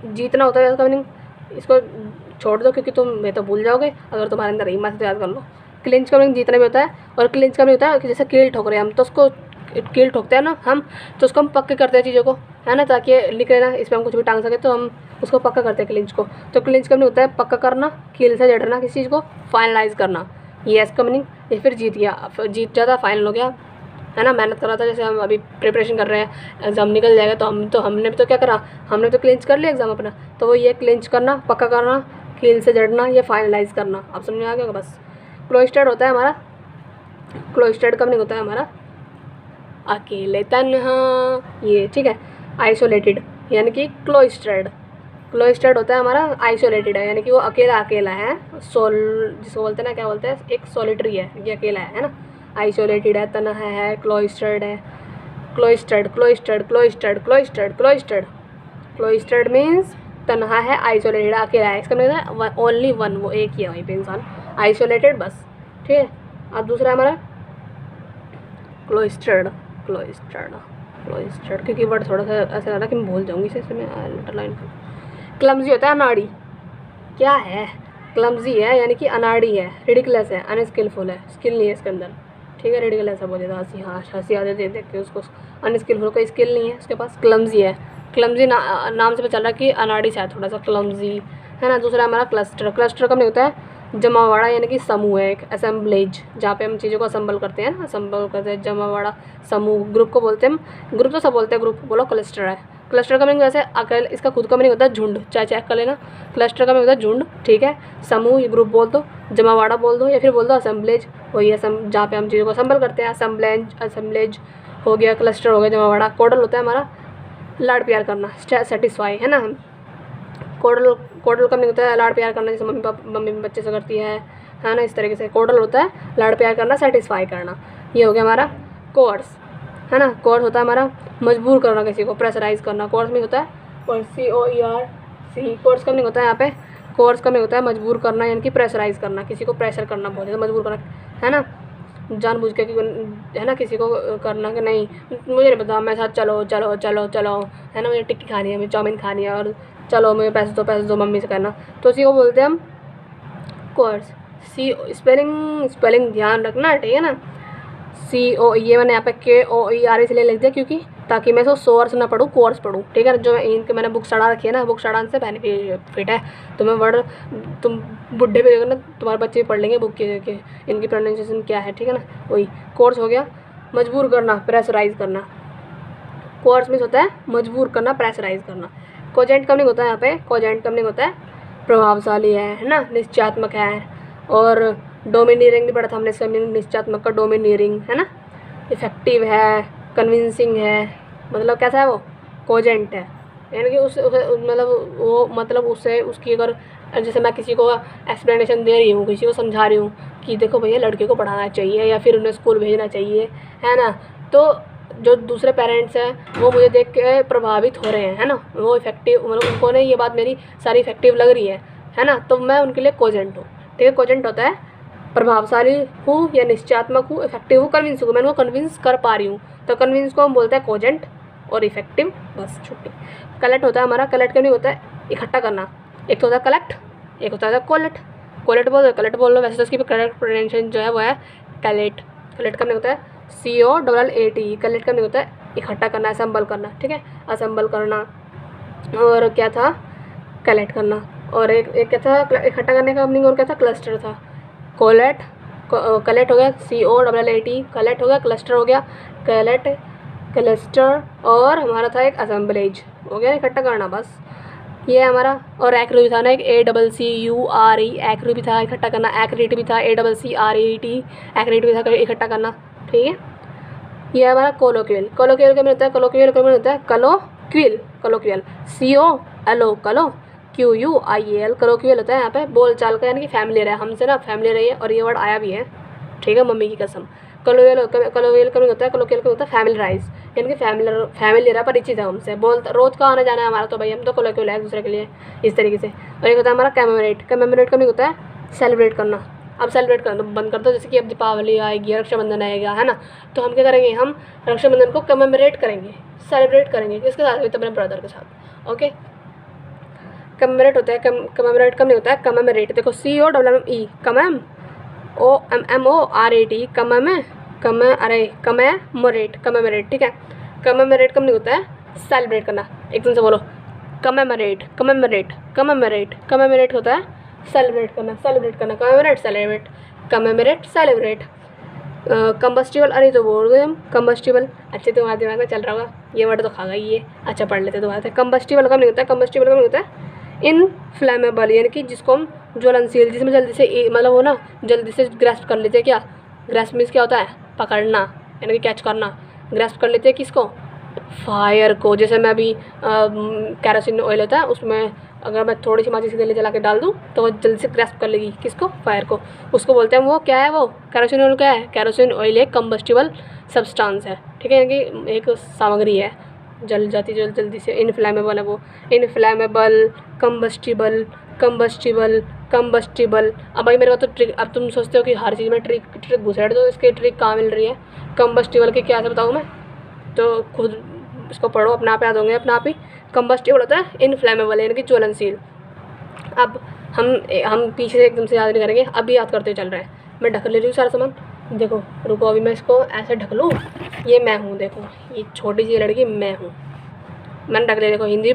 जीतना, होता है इसका मीनिंग, इसको छोड़ दो क्योंकि तुम मैं तो भूल जाओगे, अगर तुम्हारे अंदर हिम्मत है तो याद कर लो। क्लिंच का मीनिंग जीतना भी होता है, और क्लिंच का मीनिंग होता है कि जैसे कील ठोक रहे हैं हम, तो उसको कील ठोकते हैं ना हम, तो उसको हम पक्के करते हैं चीज़ों को, है ना, ताकि लिख लेना इसमें हम कुछ भी टांग सके, तो हम उसको पक्का करते हैं क्लिंच को। तो क्लिंच का मीनिंग होता है पक्का करना, कील से जड़ना किसी चीज़ को, फाइनलाइज करना, ये इसका मीनिंग। या फिर जीत गया, जीत जाता, फाइनल हो गया, है ना। मेहनत कर रहा था, जैसे हम अभी प्रिपरेशन कर रहे हैं, एग्ज़ाम निकल जाएगा, तो हमने भी तो क्या करा, हमने तो क्लिंच कर लिया एग्ज़ाम अपना, तो वो ये क्लिंच करना, पक्का करना, कील से जड़ना, ये फाइनलाइज करना, अब समझ में आ गया बस। क्लोइस्टेड होता है हमारा, क्लोइस्टेड का मीनिंग होता है हमारा अकेले तन्हा, ये ठीक है। आइसोलेटेड यानी कि क्लोइस्टेड, क्लोइस्टेड होता है हमारा आइसोलेटेड है, यानी कि वो अकेला अकेला है, सोल जिसको बोलते हैं ना, क्या बोलते हैं, एक सोलिटरी है, ये अकेला है ना। आइसोलेटेड है, तन्हा है, क्लोइस्टेड है, क्लोइस्टेड, क्लोइस्टेड, क्लोइस्टेड, क्लोइस्टेड, क्लोइस्टेड, क्लोइस्टेड मीन्स तन्हा है, आइसोलेटेड अकेला है, इसका मतलब है ओनली वन, वो एक ही है वहीं पे इंसान, आइसोलेटेड बस, ठीक है। अब दूसरा हमारा क्लोइस्टेड, क्लोइस्टेड, क्लोइस्टेड, क्योंकि वर्ड थोड़ा सा ऐसा लग रहा कि मैं भूल जाऊँगी इसे, मैं अंडरलाइन कर। क्लमजी होता है अनाड़ी, क्या है, क्लमजी है यानी कि अनाड़ी है, रिडिकुलस है, अनस्किलफुल है, स्किल नहीं है इसके अंदर, ठीक है। रिडिकुलस है बहुत ज़्यादा, हंसी आ जाती है देख के उसको, अनस्किलफुल, कोई स्किल नहीं है उसके पास, क्लमजी है, क्लमजी नाम से पता चल रहा है कि अनाड़ी से है थोड़ा सा, क्लमजी, है ना। दूसरा हमारा क्लस्टर, क्लस्टर का मतलब होता है जमावाड़ा यानी कि समूह है, एक असेंबलेज, जहाँ पे हम चीज़ों को असेंबल करते हैं ना, असेंबल करते हैं, जमावाड़ा, समूह, ग्रुप को बोलते हैं हम, ग्रुप तो सब बोलते हैं, ग्रुप बोलो, क्लस्टर है। क्लस्टर का मीनिंग वैसे अकेले, इसका खुद का मीनिंग होता है झुंड, चाहे चेक कर लेना, क्लस्टर का मीनिंग होता है झुंड, ठीक है। समूह, ये ग्रुप बोल दो, जमावाड़ा बोल दो, या फिर बोल दो असेंबलेज, वही जहाँ पे हम चीज़ों को असेंबल करते हैं, असेंबलेज हो गया, क्लस्टर हो गया, जमावाड़ा। कोडल होता है हमारा लाड़ प्यार करना, सेटिस्फाई, है ना। कोडल, कोडल का मीनिंग होता है लाड़ प्यार करना, जैसे मम्मी बच्चे से करती है ना, इस तरीके से कोडल होता है लाड़ प्यार करना, सेटिस्फाई करना। ये हो गया हमारा कोर्स, है ना। कोर्स होता है हमारा मजबूर करना किसी को, प्रेशराइज करना, कोर्स में होता है, और COERC, कोर्स का मीनिंग होता है यहाँ पे कोर्स का में होता है मजबूर करना, यानी कि प्रेशराइज करना, किसी को प्रेशर करना, बहुत ज़्यादा मजबूर करना, है ना, जानबूझ के, है ना, किसी को करना कि नहीं मुझे नहीं पता, मेरे साथ चलो चलो चलो चलो, है ना, मुझे टिक्की खानी है, मुझे चाउमीन खानी है, और चलो मुझे पैसे दो मम्मी से कहना, तो उसी को बोलते हैं हम कोर्स। स्पेलिंग ध्यान रखना, ठीक है ना। CO, ये मैंने यहाँ पे KOER इसलिए लिख दिया क्योंकि ताकि मैं इसको सोर्स ना पढ़ूँ, कोर्स पढ़ूँ, ठीक है। जो इनके मैंने बुक चढ़ा रखी है ना, बुक चढ़ाने से बेनिफिट है, तुम्हें वर्ड तुम बुढ़े भी देखो ना, तुम्हारे बच्चे भी पढ़ लेंगे बुक के इनकी प्रोनाउंसिएशन क्या है, ठीक है ना। वही कोर्स हो गया, मजबूर करना, प्रेशराइज करना। कोर्स मीन्स होता है मजबूर करना, प्रेशराइज करना। कोजेंट कब नहीं होता है यहाँ पे, कोजेंट कब नहीं होता है, प्रभावशाली है ना, निश्चयात्मक है, और डोमिनियरिंग भी पढ़ा था हमने इसका मीनिंग, निश्चयात्मक का डोमिनियरिंग, है ना। इफेक्टिव है, कन्विंसिंग है, मतलब कैसा है वो, कोजेंट है, यानी कि मतलब उससे उसकी अगर जैसे मैं किसी को एक्सप्लेनेशन दे रही हूँ, किसी को समझा रही हूँ कि देखो भैया लड़के को पढ़ाना चाहिए या फिर उन्हें स्कूल भेजना चाहिए, है ना, तो जो दूसरे पेरेंट्स हैं वो मुझे देख के प्रभावित हो रहे हैं, है ना, वो इफेक्टिव, मतलब उनको ने ये बात मेरी सारी इफेक्टिव लग रही है ना, तो मैं उनके लिए कोजेंट हूँ, ठीक है। कोजेंट होता है प्रभावशाली हूँ या निश्चयात्मक हूँ, इफेक्टिव हूँ, कन्विंस हूँ, मैं उनको कन्विंस कर पा रही हूँ, तो कन्विंस को हम बोलते हैं कोजेंट, और इफेक्टिव बस छुट्टी। कलेक्ट होता है हमारा, कलेक्ट का नहीं होता है इकट्ठा करना, एक तो होता है कलेक्ट, एक होता है कोलेट। कोलेट बोल दो, कलेक्ट बोल लो, वैसे तो उसकी करेक्ट प्रोनाउंसिएशन जो है वो है कलेट। कलेक्ट का नहीं होता है COLLATE, कलेक्ट का नहीं होता है इकट्ठा करना, असेंबल करना, ठीक है, असेंबल करना। और क्या था, कलेक्ट करना, और एक क्या था इकट्ठा करने का मीनिंग, और क्या था, क्लस्टर था। कलेक्ट हो गया COLLATE, कलेक्ट हो गया, क्लस्टर हो गया, कलेक्ट क्लस्टर, और हमारा था एक असेंबलेज, हो गया इकट्ठा करना, बस ये है हमारा। और एक्रू भी था ना, एक ACCURE, एक्रू भी था इकट्ठा करना, एक्रेट भी था ACCRET, एक्रेट भी था इकट्ठा करना, ठीक है। ये है हमारा कोलोक्वियल। कोलोक्वियल का होता है, कोलोक्वियल का होता है कोलोक्वियल, कोलोक्वियल COLO कलो QUIAL, कोलोक्वियल होता है यहाँ पे बोलचाल का, यानी कि फैमिलियर है, हमसे ना फैमिलियर है, और ये वर्ड आया भी है, ठीक है, मम्मी की कसम। कोलोक्वियल का होता है, कोलोक्वियल का होता है फैमिलियराइज, यानी कि फैमिलियर है, परिचित है हमसे, बोलता रोज़ का आना जाना है हमारा, तो भाई हम तो कोलोक्वियल है एक दूसरे के लिए, इस तरीके से। और एक होता है हमारा कमेमोरेट। कमेमोरेट का भी होता है सेलिब्रेट करना। अब सेलिब्रेट करना बंद कर दो, जैसे कि अब दीपावली आएगी, रक्षाबंधन आएगा, है ना, तो हम क्या करेंगे, हम रक्षाबंधन को कमेमोरेट करेंगे, सेलिब्रेट करेंगे, किसके साथ, तो अपने ब्रदर के साथ, ओके। कमेमोरेट होता है, कमेमोरेट कम नहीं होता है, कमेमोरेट, देखो COMME, कमेम, OMMORAT, कमेमोरेट, कमेमोरेट, ठीक है। कमेमोरेट कम नहीं होता है सेलिब्रेट करना, एकदम से बोलो, कमेमोरेट, कमेमोरेट, कमेमोरेट, कमेमोरेट होता है सेलिब्रेट करना, सेलिब्रेट करना, commemorate, celebrate, commemorate, celebrate. Combustible, अरे तो बोल गए हम कंबस्टिबल, अच्छे तुम्हारे दिमाग में चल रहा होगा, ये वर्ड तो खा गई ये, अच्छा पढ़ लेते दोबारा से। कंबस्टिबल कम नहीं होता है, कंबस्टिबल कम नहीं होता है इनफ्लेमेबल, यानी कि जिसको हम ज्वलनशील, जिसमें जल्दी से मतलब वो ना जल्दी से ग्रेस्प कर लेते हैं, क्या ग्रेस्प मीन्स क्या होता है, पकड़ना, यानी कि कैच करना, ग्रेस्प कर लेते हैं किसको, फायर को। जैसे मैं अभी कैरोसिन ऑयल होता है, उसमें अगर मैं थोड़ी सी माचिस तेल जला के डाल दूँ तो वो जल्दी से ग्रेस्प कर लेगी किसको, फायर को, उसको बोलते हैं, वो क्या है, वो कैरोसिन ऑयल क्या है, कैरोसिन ऑयल एक कम्बस्टिबल सब्सटेंस है, ठीक है, यानी कि एक सामग्री है, जल जाती जो जल्दी से, इनफ्लेमेबल है वो, इनफ्लेमेबल, कम्बस्टिबल, कम्बस्टिबल, कम्बस्टिबल। अब भाई मेरे को तो ट्रिक, अब तुम सोचते हो कि हर चीज़ में ट्रिक घुसेड़ दो, इसकी ट्रिक कहाँ मिल रही है, कम्बस्टिबल की क्या से बताऊँ मैं, तो खुद इसको पढ़ो, अपने आप याद होंगे अपने आप ही। कंबस्टिबल होता है इनफ्लेमेबल, यानी कि ज्वलनशील। अब हम पीछे से एकदम से याद नहीं करेंगे, अभी याद करते चल रहे हैं। मैं ढक ले रही हूँ सारा सामान, देखो रुको, अभी मैं इसको ऐसे ढक लूँ, ये मैं हूँ, देखो ये छोटी सी लड़की मैं हूँ, मैंने ढक लिया, देखो हिंदी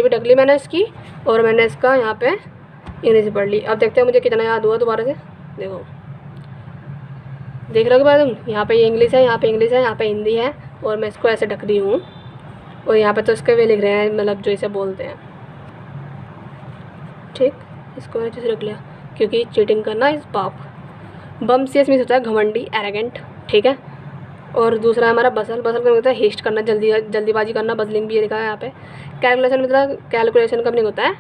भी ढक ली मैंने इसकी, और मैंने इसका यहाँ पे इंग्लिश पढ़ ली। अब देखते हैं मुझे कितना याद हुआ दोबारा से, देखो देख रहे हो कि तुम, यहाँ पे ये इंग्लिश है, यहाँ पे इंग्लिश है, यहाँ पे हिंदी है, और मैं इसको ऐसे ढक रही हूँ, और यहाँ पे तो इसके वे लिख रहे हैं, मतलब जो इसे बोलते हैं, ठीक, इसको मैंने अच्छे से रख लिया, क्योंकि चीटिंग करना इस पाप। बमसियस मीन्स होता है घमंडी, एरोगेंट, ठीक है। और दूसरा हमारा बसल, बसल का होता है हेस्ट करना, जल्दीबाजी करना, बजलिंग भी ये लिखा है यहाँ पे। कैलकुलेशन मतलब कैलकुलेशन का मीनिंग होता है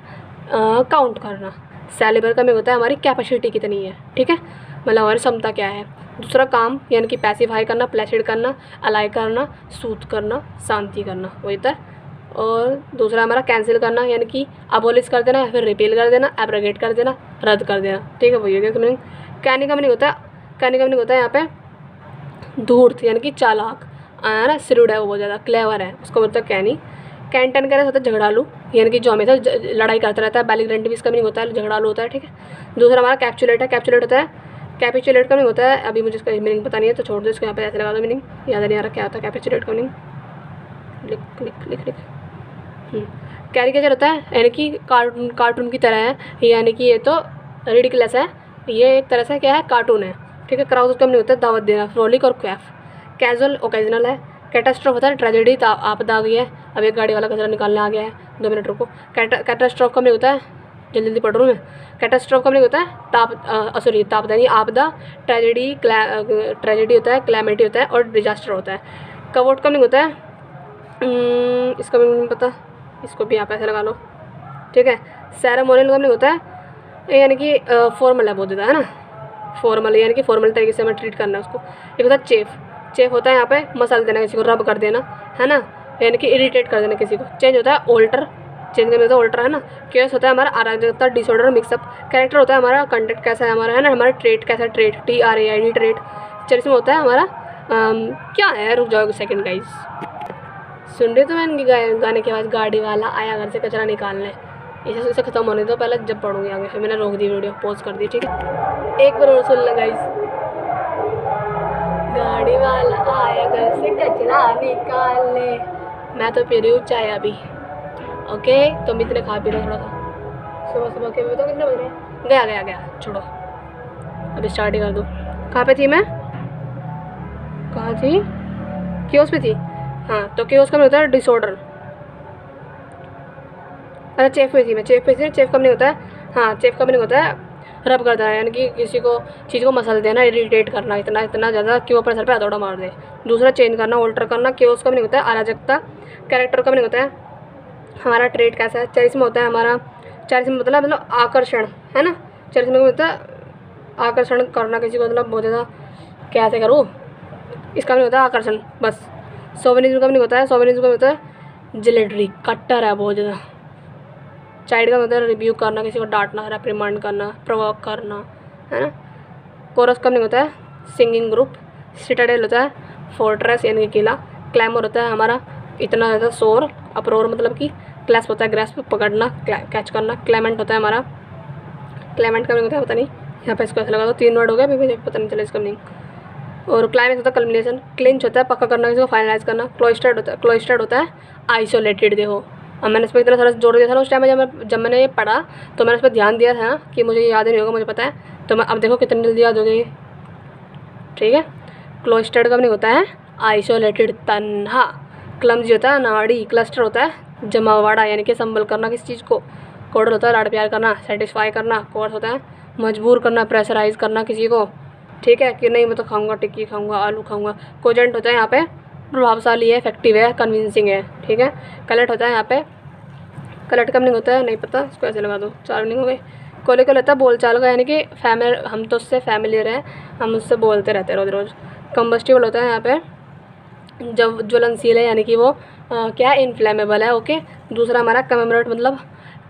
काउंट करना। सेलिबर का मीनिंग होता है हमारी कैपेसिटी कितनी है, ठीक है, मतलब हमारी क्षमता क्या है। दूसरा काम, यानी कि पैसिफाई करना, प्लेसिड करना, अलाई करना, सूद करना, शांति करना, वही होता है और दूसरा हमारा कैंसिल करना, यानी कि अबोलिश कर देना, फिर रिपील कर देना, एब्रोगेट कर देना, रद्द कर देना। ठीक है, वही हो गया मीनिंग। कैनी का मीनिंग होता है, कैनी का मीनिंग होता है यहाँ पे धूर्त, यानी कि चालाक है ना, श्रूड है वो, बहुत ज़्यादा क्लेवर है, उसको बोलते हैं कैनी। कैंटन का होता है झगड़ालू, यानी कि जो हमेशा लड़ाई करता रहता है। बेलिग्रेंट भी इसका मीनिंग होता है झगड़ालू होता है। ठीक है, दूसरा हमारा कैप्चुलेट है। कैप्चुलेट होता है, कैपिचुलेट का मीनिंग होता है, अभी मुझे इसका मीनिंग पता नहीं है तो छोड़ दो, इसको यहाँ पे ऐसे लगा दो, मीनिंग याद नहीं आ रहा क्या होता है कैपिचुलेट का मीनिंग। लिख लिख लिख लिख कैरिकेचर होता है, यानी कि कार्टून की तरह है, यानी कि ये तो रिडिकुलस है, ये एक तरह से क्या है, कार्टून है। ठीक है, क्राउज का मीनिंग होता है दावत देना, फ्रोलिक और क्वैफ। कैजुअल ओकेजनल है। कैटास्ट्रोफ होता है ट्रेजेडी, आपदा आ गई है, अब एक गाड़ी वाला कचरा निकालने आ गया है, 2 मिनट रुको। कैटास्ट्रोफ का मीनिंग होता है, जल्दी जल्दी पढ़ रहा हूँ मैं। कैटास्ट्रोफ का मीनिंग होता है सॉरी तापदा नहीं, आपदा। ट्रेजेडी होता है, क्लैमिटी होता है और डिजास्टर होता है। कवोट का मीनिंग होता है, इसका मीनिंग नहीं पता, इसको भी आप ऐसे लगा लो। ठीक है, सेरेमोनियल का मीनिंग होता है, यानी कि फॉर्मल है बहुत ज़्यादा, है ना, फॉर्मल, यानी कि फॉर्मल तरीके से हमें ट्रीट करना है उसको। एक होता है चेफ। चेफ होता है यहाँ पे मसाला देना, किसी को रब कर देना, है ना, यानी कि इरिटेट कर देना किसी को। चेंज होता है ऑल्टर, चेंज करने होता है ऑल्टर, है ना। केस होता है हमारा अराजकता, डिसऑर्डर, मिक्सअप। कैरेक्टर होता है हमारा कंटेंट कैसा है हमारा, है ना, हमारा ट्रेट कैसा है, ट्रेट TRAID ट्रेट। चरिस्मा होता है हमारा क्या है, रुक जाओ सेकंड गाइस, सुन रहे तो मैं इनके गाने के बाद गाड़ी वाला आया घर से कचरा निकालने, इसे ख़त्म होने दो पहले, जब पढ़ूंगी आगे, फिर मैंने रोक दी वीडियो, पॉज कर दी। ठीक है, एक बार और सुन लो गाइस। गाड़ी वाला आया घर से कचरा निकालने, मैं तो पी रही हूँ चाय अभी। ओके, तुम इतने खा पी रहे हो थोड़ा सा, सुबह सुबह के बताओ कितने बज रहे। गया छोड़ो, अभी स्टार्ट ही कर दूँ। कहाँ पे थी मैं, कहाँ थी, क्योस पे थी, हाँ, तो क्योस का होता है डिसऑर्डर। अच्छा, चेफ में थी मैं, चेफ का नहीं होता है, हाँ, चेफ का नहीं होता है रब कर देना, यानी कि किसी को चीज़ को मसल देना, इरिटेट करना इतना ज़्यादा कि वो अपने सर पे हथौड़ा मार दे। दूसरा चेंज करना, ऑल्टर करना। क्योस का नहीं होता है अराजकता। कैरेक्टर का नहीं होता है हमारा ट्रेट कैसा है। चरिस्मा होता है हमारा, चरिस्मा मतलब आकर्षण, है ना, चरिस्मा का होता है आकर्षण करना किसी को, मतलब बहुत ज़्यादा कैसे करूँ, इसका नहीं होता है आकर्षण बस। सोवेनिज्म का नहीं होता है, सोवेनिज्म का होता है जिलेटरी, कट्टर है बहुत ज़्यादा। चाइल्ड का होता है रिव्यू करना, किसी को डांटना, रेप्रिमांड करना, प्रोवोक करना, है ना। कोरस का नहीं होता है सिंगिंग ग्रुप। सिटाडेल होता है फोर्ट्रेस, यानी कि किला। क्लैमर होता है हमारा इतना ज़्यादा शोर, अप्रोर मतलब कि। क्लैस्प होता है ग्रैस्प, पकड़ना, कैच करना। क्लेमेंट होता है हमारा, क्लेमेंट का नहीं होता है पता नहीं, यहाँ पे इसको ऐसा लगा दो, 3 वर्ड हो गया, मुझे पता नहीं चला इसका मीनिंग। और क्लाइमेक्स होता है कल्मिनेशन। क्लिंच होता है पक्का करना, किसी को फाइनलाइज करना। क्लोइस्टर्ड होता है आइसोलेटेड। देखो, अब मैंने इस पर इतना सारा जोर दिया था ना उस टाइम में, जब मैंने ये पढ़ा तो मैंने इस पर ध्यान दिया था कि मुझे याद नहीं होगा, मुझे पता है, तो मैं अब देखो कितनी जल्दी याद हो गई। ठीक है, क्लोइस्टर्ड का नहीं होता है आइसोलेटेड, तन्हा। क्लमजी होता है नाड़ी। क्लस्टर होता है जमावाड़ा, यानी कि संबल करना किसी चीज़ को। कोडल होता है लाड़ प्यार करना, सेटिस्फाई करना। कोर्स होता है मजबूर करना, प्रेशराइज करना किसी को। ठीक है, कि नहीं मैं तो खाऊंगा, टिक्की खाऊंगा, आलू खाऊंगा। कोजेंट होता है यहाँ पे प्रभावशाली है, इफेक्टिव है, कन्विंसिंग है। ठीक है, कलेक्ट होता है यहाँ पे, कलेक्ट का मीनिंग होता है नहीं पता, इसको ऐसे लगा दो, 4 मीनिंग हो गए। कोलिकल होता है बोलचाल का, यानी कि हम तो उससे फैमिलियर हैं, हम उससे बोलते रहते हैं रोज़ रोज़। कम्बस्टिबल होता है यहाँ पे जब ज्वलनशील है, यानी कि वो क्या इनफ्लेमेबल है। ओके, दूसरा हमारा कमेमोरेट, मतलब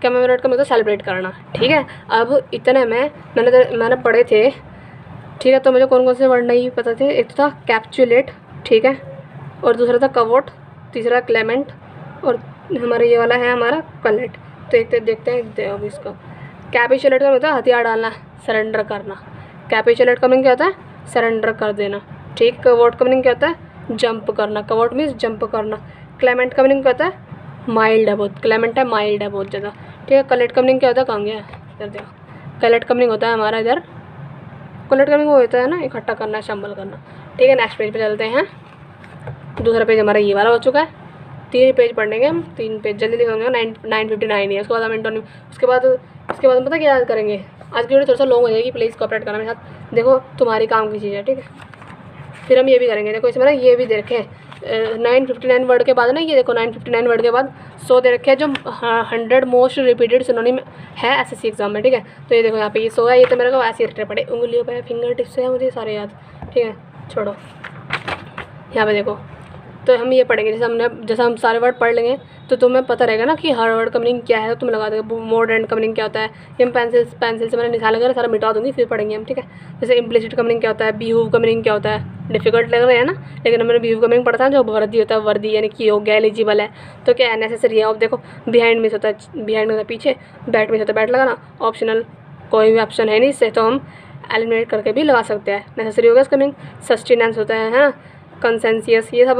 कमेमोरेट का मतलब सेलिब्रेट करना। ठीक है, अब इतने में मैंने पढ़े थे। ठीक है, तो मुझे कौन कौन से वर्ड नहीं पता थे। एक तो था कैप्चुलेट, ठीक है, और दूसरा था कवोट, तीसरा क्लेमेंट, और हमारा ये वाला है हमारा कलेट। तो एक तो देखते हैं अब इसका। कैपिचुलेट का होता है हथियार डालना, सरेंडर करना। कैपिचुलेट का मीनिंग क्या होता है, सरेंडर कर देना। ठीक, कवोट का मीनिंग क्या होता है, जंप करना। कवोट मीन्स जंप करना। क्लेमेंट का मीनिंग क्या होता है, माइल्ड है बहुत। क्लेमेंट है माइल्ड है बहुत ज़्यादा। ठीक है, कलेट का मीनिंग क्या होता है, कहाँ गया इधर देखो। कलेट का मीनिंग होता है हमारा इधर, कलेट का मीनिंग वो होता है ना इकट्ठा करना, शंबल करना। ठीक है, नेक्स्ट पेज पे चलते हैं। दूसरा पेज हमारा ये वाला हो चुका है। 3 पेज पढ़ने के हम, 3 पेज जल्दी लिखेंगे। 9:59 है, उसके बाद हम इंटरव्यू, उसके बाद पता क्या याद करेंगे। आज की वीडियो थोड़ा सा लॉन्ग हो जाएगी, प्लीज़ कोऑपरेट करना मेरे साथ। देखो तुम्हारी काम की चीज़ है, ठीक है। फिर हम ये भी करेंगे, देखो इसमें ना ये भी दे रखे हैं 959 वर्ड के बाद ना, ये देखो 959 वर्ड के बाद 100 दे रखे हैं, जो 100 मोस्ट रिपीटेड सिनोनिम है SSC एग्जाम में। ठीक है, तो ये देखो यहाँ पे ये 100 है, ये तो मेरे को ऐसे रटने पड़े उंगलियों पे, फिंगर टिप्स है मुझे सारे याद। ठीक है, छोड़ो। यहाँ पे देखो तो हम ये पढ़ेंगे, जैसे हम सारे वर्ड पढ़ लेंगे तो तुम्हें पता रहेगा ना कि हर वर्ड का मीनिंग क्या है, तो तुम्हें लगा देगा मोड एंड का मीनिंग क्या होता है। ये हम पेंसिल से मैंने निशान वगैरह सारा मिटा दूँगी, फिर पढ़ेंगे हम, ठीक है। जैसे इम्प्लिसिट का मीनिंग क्या होता है, बिहूव का मीनिंग क्या होता है, डिफिकल्ट लग रहा है ना, लेकिन हमने बिहूव का मीनिंग पढ़ा था, जो वर्दी होता है, वर्दी यानी कि योग्य, एलिजिबल है, तो क्या है, नेसेसरी है। अब देखो बिहाइंड मीन्स होता है, बिहाइंड होता है पीछे, बैट मीन्स होता है बैट लगाना, ऑप्शनल कोई भी ऑप्शन है नहीं इससे, तो हम एलिमिनेट करके भी लगा सकते हैं। नेसेसरी हो गया इसका मीनिंग, सस्टेनेंस होता है ना, कंसेंसियस, ये सब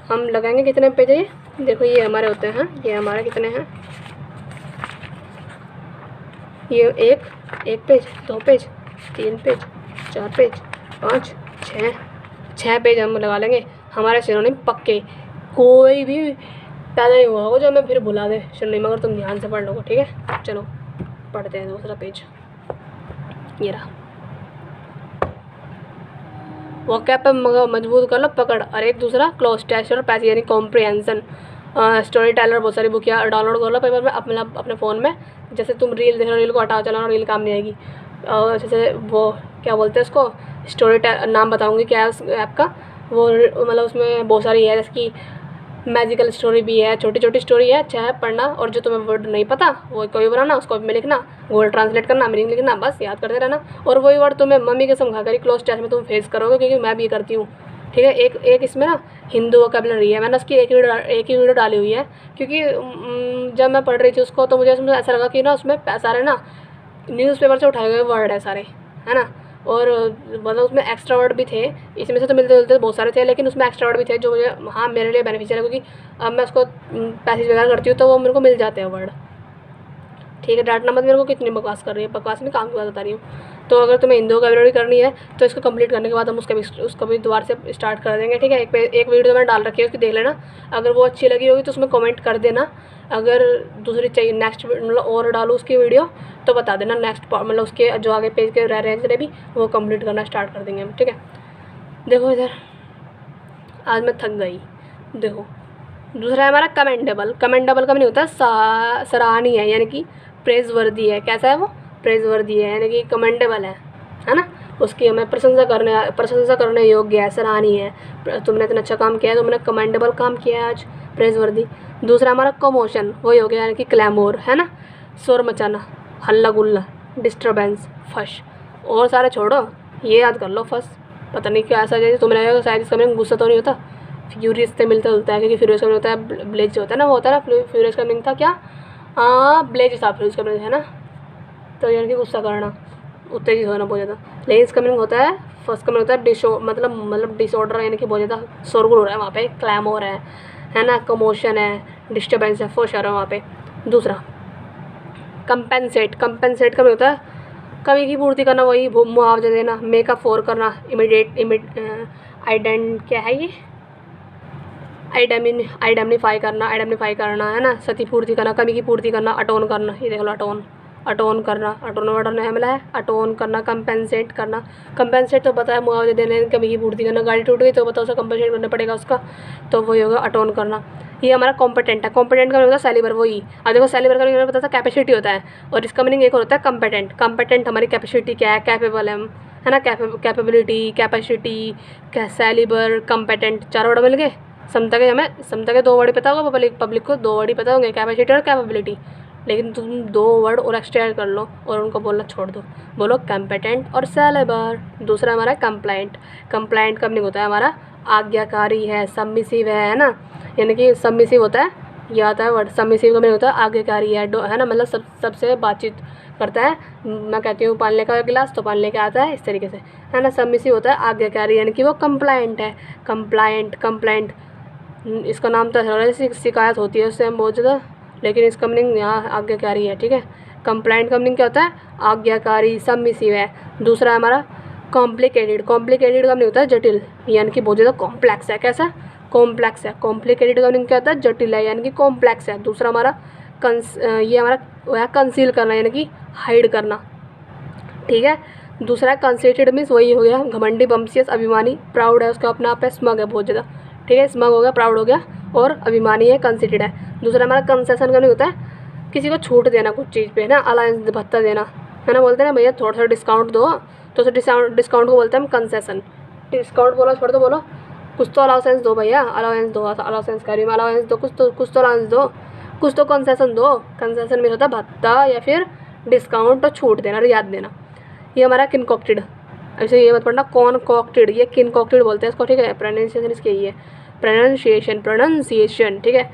हम लगाएंगे। कितने पेज है ये, देखो ये हमारे होते हैं, ये हमारे कितने हैं, ये एक page, 2 page, 3 page, 4 page, 5, 6 page हम लगा लेंगे। हमारे सिनोनिम पक्के, कोई भी पैदा नहीं हुआ होगा जो हमें फिर भुला दे सिनोनिम, अगर तुम ध्यान से पढ़ लोगे, ठीक है। चलो पढ़ते हैं दूसरा पेज, ये रहा। वोकैब पे मजबूत कर लो पकड़, और एक दूसरा क्लोज टेस्ट और पैसेज यानी कॉम्प्रिहेंशन। स्टोरी टेलर बहुत सारी बुक डाउनलोड कर लो पेपर में अपने फ़ोन में। जैसे तुम रील देख रहे हो, रील को हटाओ चलाना, रील काम नहीं आएगी। और जैसे वो क्या बोलते हैं उसको, स्टोरी नाम बताऊँगी क्या है उस ऐप का, वो मतलब उसमें बहुत सारी है, जैसे कि मैजिकल स्टोरी भी है, छोटी छोटी स्टोरी है, अच्छा है पढ़ना। और जो तुम्हें वर्ड नहीं पता वो कोई बनाना, उसको में लिखना, गूगल ट्रांसलेट करना, मीनिंग लिखना, बस याद करते रहना। और वही वर्ड तुम्हें मम्मी के समझा कर क्लोज टेस्ट में तुम फेस करोगे, क्योंकि मैं भी करती हूँ, ठीक है। एक इसमें ना हिंदू वोकैबुलरी है, मैंने उसकी एक ही वीडियो डाली हुई है, क्योंकि जब मैं पढ़ रही थी उसको तो मुझे उसमें ऐसा लगा कि ना उसमें सारे ना न्यूज़पेपर से उठाए गए वर्ड है सारे, है ना। और मतलब उसमें एक्स्ट्रा वर्ड भी थे, इसमें से तो मिलते जुलते बहुत सारे थे, लेकिन उसमें एक्स्ट्रा वर्ड भी थे जो मुझे, हाँ, मेरे लिए बेनिफिशियल है, क्योंकि अब मैं उसको पैसेज वगैरह करती हूँ तो वो मेरे को मिल जाते हैं वर्ड, ठीक है। डांटना मत मेरे को, कितनी बकवास कर रही है, बकवास में काम की बात बता रही हूँ। तो अगर तुम्हें हिंदी वोकैबुलरी करनी है तो इसको कंप्लीट करने के बाद हम उसका भी दोबारा से स्टार्ट कर देंगे, ठीक है। एक वीडियो मैंने डाल रखी है, उसकी देख लेना, अगर वो अच्छी लगी होगी तो उसमें कमेंट कर देना। अगर दूसरी चाहिए नेक्स्ट मतलब और डालूँ उसकी वीडियो तो बता देना, नेक्स्ट मतलब उसके जो आगे पेज के रह रहे हैं जितने भी, वो कंप्लीट करना स्टार्ट कर देंगे हम, ठीक है। देखो इधर, आज मैं थक गई। देखो दूसरा है हमारा कमेंडेबल। कमेंडेबल का नहीं होता सराहनीय है, यानी कि प्रेज वर्दी है। कैसा है वो, प्रेज वर्दी है, यानी कि कमेंडेबल है ना, उसकी हमें प्रशंसा करने योग्य है, सराहनीय है। तुमने इतना अच्छा काम किया है, तुमने कमेंडेबल काम किया है आज, प्रेज वर्दी। दूसरा हमारा कमोशन, वही हो गया यानी कि क्लैमोर, है ना, शोर मचाना, हल्ला गुल्ला, डिस्टर्बेंस, फश। और सारे छोड़ो, ये याद कर लो फस, पता नहीं क्या ऐसा, जैसे तुमने आएगा शायद इसका मीनिंग गुस्सा तो नहीं होता, फ्यूरियस से मिलता जुलता है, क्योंकि फ्यूरियस का मीनिंग होता है ब्लेज होता है ना, वो होता है ना, फ्यूरियस का मीनिंग था क्या, ब्लेज हिसाब फ्यूरियस का मीनिंग है ना, तो यानी कि गुस्सा करना, उत्तेजित होना बहुत ज़्यादा। लेकिन इसका मीनिंग होता है, फर्स्ट का मीनिंग होता है मतलब डिसऑर्डर, यानी कि बहुत ज़्यादा शोरगुल हो रहा है वहाँ पे, क्लैमोर है ना, कमोशन है, डिस्टर्बेंस है, फोश आ रहा है वहाँ पे। दूसरा कंपेंसेट का मीनिंग होता है कमी की पूर्ति करना, वही मुआवजा देना, मेक अप फॉर करना, क्या है ये, आइडेंटिफाई करना है ना, क्षतिपूर्ति करना, कमी की पूर्ति करना, अटोन करना, ये देख लो अटोन करना, अटोन वर्ड ने मिला है, अटोन करना, कंपेंसेट करना। कंपेंसेट तो पता है मुआवजा देने, कमी की पूर्ति करना, गाड़ी टूट गई तो बताओ उसे कंपेंसेट करना पड़ेगा उसका, तो वही होगा अटोन करना। ये हमारा कॉम्पिटेंट है। कॉम्पिटेंट का मीनिंग होता है सेलिबर, वही। अब देखो सेलिबर का मीनिंग पता था कैपेसिटी होता है, और इसका मीनिंग एक और होता है कॉम्पिटेंट हमारी कैपेसिटी क्या है, कैपेबल है ना, कैपेबिलिटी, कैपेसिटी, सेलिबर, कॉम्पिटेंट, 4 वर्ड मिल गए। समता के 2 वर्ड पता होगा, पब्लिक को 2 वर्ड ही पता होंगे, कैपेसिटी और कैपेबिलिटी, लेकिन तुम 2 वर्ड और एक्स्ट्रा ऐड कर लो और उनको बोलना छोड़ दो, बोलो कॉम्पिटेंट और सेलेबर। दूसरा हमारा कंप्लाइंट का मीनिंग होता है हमारा आज्ञाकारी है, सबमिसिव है ना, यानी कि सबमिसिव होता है, ये आता है वर्ड, सबमिसिव का मीनिंग होता है आज्ञाकारी है ना, मतलब सबसे बातचीत करता है। मैं कहती हूँ पानी का गिलास तो पानी लेके आता है, इस तरीके से, है ना। सबमिसिव होता है आज्ञाकारी, यानी कि वो कंप्लाइंट है। कंप्लाइंट इसका नाम तो है, शिकायत होती है उससे हम बहुत ज़्यादा, लेकिन इसका मीनिंग यहाँ आज्ञाकारी है, ठीक है। कंप्लाइंट का मीनिंग क्या होता है, आज्ञाकारी, सबमिसिव है। दूसरा है हमारा कॉम्प्लिकेटेड का मीनिंग होता है जटिल, यानी कि बहुत ज़्यादा कॉम्प्लेक्स है। कैसा, कॉम्प्लेक्स है। कॉम्प्लिकेटेड का मीनिंग क्या होता है, जटिल है, यानी कि कॉम्प्लेक्स है। दूसरा हमारा ये हमारा वो है कंसील करना, यानी कि हाइड करना, ठीक है। दूसरा है कंसेटेड मीन्स वही हो गया घमंडी, बम्सियस, अभिमानी, प्राउड है उसका अपना आप है, स्मग है बहुत ज़्यादा, ठीक है। स्मग हो गया, प्राउड हो गया, और अभिमानी है, कंसेटेड है। दूसरा हमारा कंसेशन का नहीं होता है किसी को छूट देना कुछ चीज़ पे, है ना, अलायंस भत्ता देना, है ना, बोलते हैं ना भैया थोड़ा सा डिस्काउंट दो, तो डिस्काउंट को बोलते हैं हम कंसेशन। डिस्काउंट बोलो छोड़ दो, बोलो कुछ तो अलाउंस दो भैया, अलाउंस दो, अलाउंस कह रही हूँ, अलाउंस दो, कुछ तो अलाउंस दो, कुछ तो कंसेशन दो। कंसेशन में होता है भत्ता या फिर डिस्काउंट और छूट देना, रियायत देना। ये हमारा किनकॉक्टेड। ऐसे ये मत पढ़ना कॉनकॉक्टेड, ये किनकॉक्टेड बोलते हैं इसको, ठीक है। प्रोनाउंसिएशन इसके ये प्रोनाउंसिएशन, ठीक है।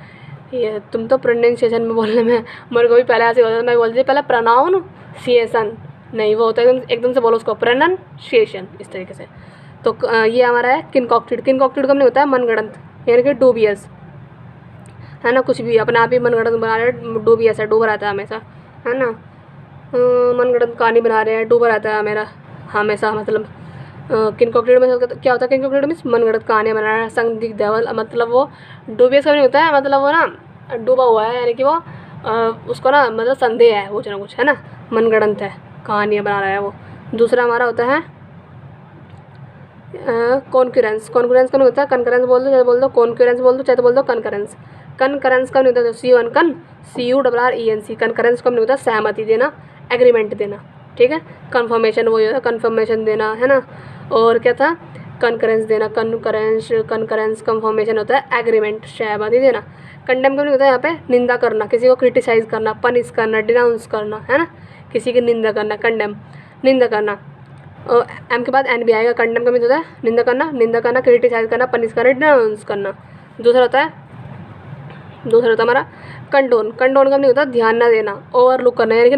ये तुम तो प्रोनाउंसिएशन में बोलने में मेरे को भी पहले ऐसे होता था, मैं बोलती थी पहले प्रोनाउंसिएशन, नहीं वो होता है एकदम से बोलो उसको प्रोनाउंसिएशन, इस तरीके से। तो ये हमारा है किनकॉक्टेड। किनकॉक्टेड का नहीं होता है मनगढ़ंत, यानी कि डूबियस, है ना। कुछ भी अपने आप ही मनगढ़ंत बना रहे हैं, डूबियस है, डूबा रहता है हमेशा, है ना। मनगढ़ंत कहानी बना रहे हैं, डूबा रहता है मेरा हमेशा, मतलब किनकॉक्टेड में क्या होता है, किनकॉक्टेड मीन्स मनगढ़ंत कहानियाँ बना रहा है, संदिग्ध, मतलब वो डूबियस का नहीं होता है, मतलब वो ना डूबा हुआ है, यानी कि वो उसको ना मतलब संदेह है कुछ ना कुछ, है ना। मनगढ़ंत है, कहानियाँ बना रहा है वो। दूसरा हमारा होता है कॉन्करेंस। कॉन्करेंस का नहीं होता है, कनकरेंस बोल दो, चाहे बोल दो कॉन्करेंस बोल दो, चाहे तो बोल दो कनकरेंस। कनकरेंस का नहीं होता CURRENC। कनकरेंस का नहीं होता सहमति देना, एग्रीमेंट देना, ठीक है। कन्फर्मेशन वही होता है, कन्फर्मेशन देना, है ना। और क्या था, कनकरेंस देना, कनकरेंस कन्फर्मेशन होता है एग्रीमेंट, सहमति देना। कंडेम का नहीं होता है यहाँ पे निंदा करना, किसी को क्रिटिसाइज करना, पनिश करना, डिनाउंस करना, है ना। किसी की निंदा करना, कंडेम, निंदा करना। और एम के बाद एन भी आएगा। कंडेम का मीन होता है निंदा करना, क्रिटिसाइज करना, पनिश करना, डिनाउंस करना। दूसरा होता है हमारा कंडोन। कंडोन का नहीं होता ध्यान ना देना, ओवरलुक करना, यानी कि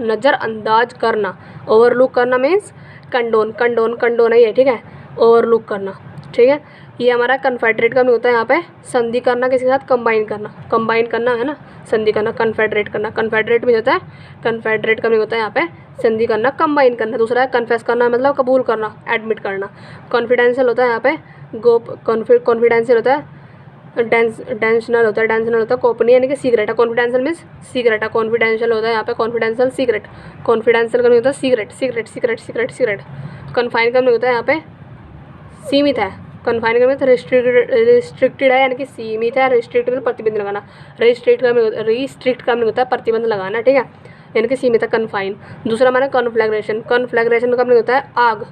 नज़रअंदाज करना। ओवरलुक करना मीन्स कंडोन ही है, ठीक है, ओवरलुक करना, ठीक है। ये हमारा कन्फेडरेट का नहीं होता है यहाँ पे संधि करना, किसी के साथ कंबाइन करना, है ना। संधि करना, कन्फेडरेट करना, कन्फेडरेट में होता है, कन्फेडरेट का नहीं होता है यहाँ पे संधि करना, कंबाइन करना। दूसरा है कन्फेस करना, मतलब कबूल करना, एडमिट करना। कॉन्फिडेंशियल होता है यहाँ पे कॉन्फिडेंशियल होता है, डेंशनल होता है गोपनीय, यानी कि सीक्रेट है। कॉन्फिडेंशियल मीन्स सीक्रेट है, कॉन्फिडेंशियल होता है यहाँ पे कॉन्फिडेंशियल सीक्रेट। कॉन्फिडेंशियल का नहीं होता सीक्रेट। कन्फाइन का नहीं होता है यहाँ पे सीमित है, कन्फाइन का मतलब रिस्ट्रिक्टेड है, यानी कि सीमित है। रिस्ट्रिक्ट में प्रतिबंध लगाना, रिस्ट्रिक्ट का नहीं होता है प्रतिबंध लगाना, ठीक है, यानी कि सीमित है, कन्फाइन। दूसरा हमारा कॉन्फ्लैग्रेशन का नहीं होता है आग,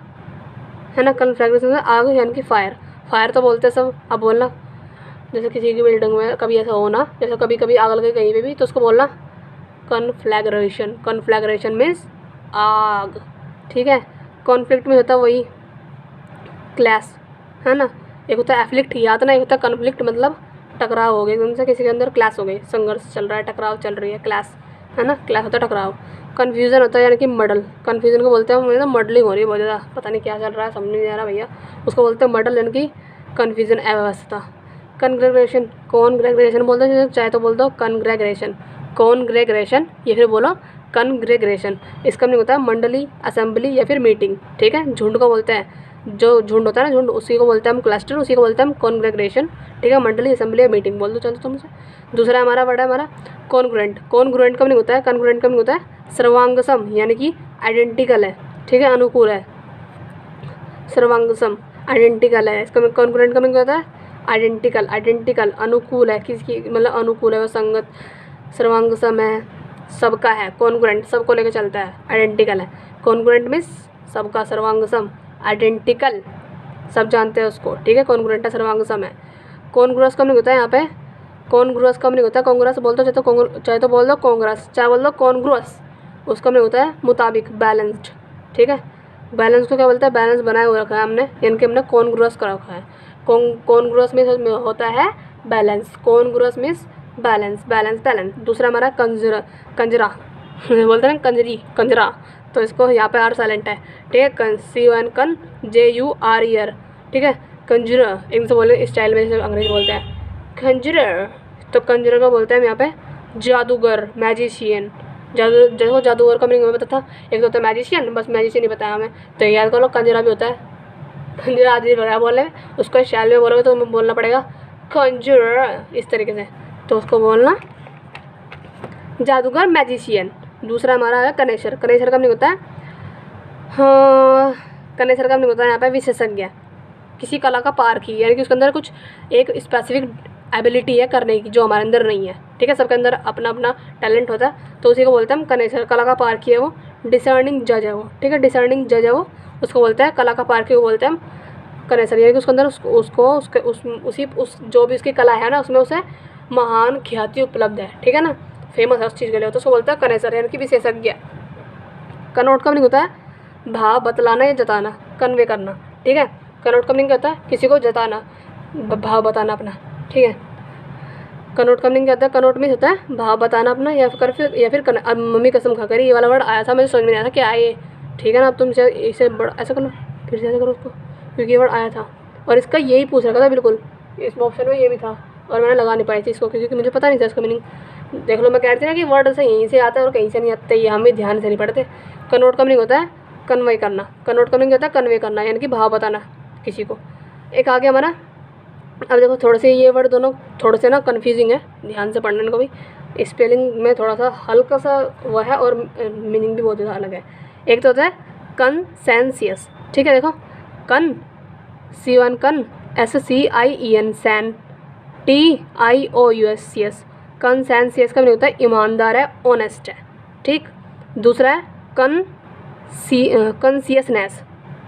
है ना। कॉन्फ्लैग्रेशन आग यानी कि फायर तो बोलते हैं सब। अब बोलना जैसे किसी की बिल्डिंग में कभी ऐसा हो ना, जैसे कभी कभी आग लगे कहीं पे भी, तो उसको बोलना कॉन्फ्लैग्रेशन मीन्स आग, ठीक है। कॉन्फ्लिक्ट में होता है वही क्लैश, है ना। एक होता है एफ्लिक्ट, याद ना, एक होता है कॉन्फ्लिक्ट, मतलब टकराव हो गया एकदम से, किसी के अंदर क्लैश हो गई, संघर्ष चल रहा है, टकराव चल रही है, क्लैश, है ना। क्लैश होता है टकराव। कन्फ्यूज़न होता है यानी कि मडल। कन्फ्यूज़न को बोलते हैं, मुझे तो मडलिंग हो रही है बहुत ज़्यादा, पता नहीं क्या चल रहा है, समझ नहीं आ रहा भैया। उसको बोलते हैं मडल, यानी कि कन्फ्यूज़न, अव्यवस्था। कॉन्ग्रेगेशन बोलते हैं, चाहे तो बोल दो कॉन्ग्रेगेशन, या फिर बोलो कॉन्ग्रेगेशन। इसका नहीं होता है मंडली, असेंबली या फिर मीटिंग, ठीक है। झुंड को बोलते हैं, जो झुंड होता है ना, झुंड, उसी को बोलते हैं हम क्लस्टर, उसी को बोलते हैं हम कॉन्ग्रेगेशन, ठीक है। मंडली, असेंबली या मीटिंग बोल दो चलो तुमसे। दूसरा हमारा वर्ड है हमारा कॉन्ग्रुएंट का नहीं होता है, कॉन्ग्रुएंट का नहीं होता है सर्वांगसम, यानी कि आइडेंटिकल है, ठीक है, अनुकूल है। सर्वांगसम आइडेंटिकल है, इसका कॉन्ग्रुएंट का नहीं होता है आइडेंटिकल, अनुकूल है, किसकी मतलब अनुकूल है, वो संगत। सर्वांगसम है, सबका है, कॉन्ग्रुएंट सबको लेकर चलता है, आइडेंटिकल है। कॉन्ग्रुएंट मीन्स सबका, सर्वांगसम आइडेंटिकल, सब जानते हैं उसको, ठीक है। कॉन्ग्रुएंट है, सर्वांगसम है। कॉन्ग्रुअस कब नहीं होता है यहाँ पे, कॉन्ग्रुअस कब नहीं होता है, कॉन्ग्रुअस बोलते हो चाहे तो बोल दो कॉन्ग्रेस, चाहे बोल दो कॉन्ग्रुअस, उसका नहीं होता है मुताबिक, बैलेंस्ड, ठीक है। बैलेंस को क्या बोलते हैं, बैलेंस बनाए हुए रखा है हमने, यानी कि हमने कॉन्ग्रुअस कर रखा है। कॉन्ग्रुअस में होता है बैलेंस, कॉन्ग्रुअस मीन्स बैलेंस। दूसरा हमारा कंजरा बोलते हैं कंजरा, तो इसको यहाँ पे आर साइलेंट है, ठीक है। CONJURER, ठीक है। कंजरा इनसे बोले स्टाइल में, अंग्रेजी बोलते हैं कंजरर, तो कंजरर को बोलते हैं यहाँ पे जादूगर, मैजिशियन। जादूगर का मीनिंग हमें पता था, एक तो होता है मैजिशियन, बस मैजिशियन नहीं बताया हमें, तो याद करो कंजरा भी होता है। कंजरा आदमी लगा बोले, उसको स्टाइल में बोलोगे तो हमें बोलना पड़ेगा कंजरर, इस तरीके से, तो उसको बोलना जादूगर, मैजिशियन। दूसरा हमारा है कनेसर का नहीं होता है, हाँ, कनेसर का नहीं होता है यहाँ पे विशेषज्ञ, किसी कला का पारखी, यानी कि उसके अंदर कुछ एक स्पेसिफिक एबिलिटी है करने की जो हमारे अंदर नहीं है, ठीक है। सबके अंदर अपना अपना टैलेंट होता है, तो उसी को बोलते हैं हम कनेसर, कला का पारखी है वो। डिसर्निंग जज है वो, ठीक है, डिसर्निंग जज है वो, उसको बोलते हैं कला का पारखी को बोलते हैं हम कनेसर, यानी कि उसके अंदर उस जो भी उसकी कला है ना उसमें उसे महान ख्याति उपलब्ध है, ठीक है ना, फेमस है उस चीज़ के लिए, तो उसको बोलता है कनेसर यानी कि विशेषज्ञ। कनोट का मीनिंग होता है भाव बतलाना या जताना, कन्वे करना, ठीक है। कनोट का मीनिंग क्या होता है, किसी को जताना, भाव बताना अपना, ठीक है। कनोट का मीनिंग क्या होता है, कनोट मीन्स होता है भाव बताना अपना, या फिर अब मम्मी कसम खा करी, ये वाला वर्ड आया था मुझे समझ में नहीं आया था क्या है ये, ठीक है ना। अब तुम इसे बड़ा ऐसा कर लो, फिर से ऐसा करो उसको, क्योंकि ये वर्ड आया था और इसका यही पूछ रखा था बिल्कुल, इसमें ऑप्शन में ये भी था और मैंने लगा नहीं पाई थी इसको, क्योंकि मुझे पता नहीं था इसका मीनिंग। देख लो, मैं कह रही थी ना कि वर्ड से यहीं से आता है और कहीं से नहीं आता, ये हम भी ध्यान से नहीं पढ़ते। कनोट का मीनिंग होता है कन्वे करना, कनोट का मीनिंग होता है कन्वे करना, यानी कि भाव बताना किसी को। एक आ गया हमारा, अब देखो थोड़े से ये वर्ड दोनों थोड़े से ना कन्फ्यूजिंग है, ध्यान से पढ़ने को भी, स्पेलिंग में थोड़ा सा हल्का सा वह है और मीनिंग भी बहुत ज़्यादा अलग है। एक तो होता है कंसेंसियस, ठीक है, देखो कन C1 कन SCIEN सैन TIOUS, कंसेंसियस का मीनिंग होता है ईमानदार है, ऑनेस्ट है, ठीक। दूसरा है कंसियसनेस,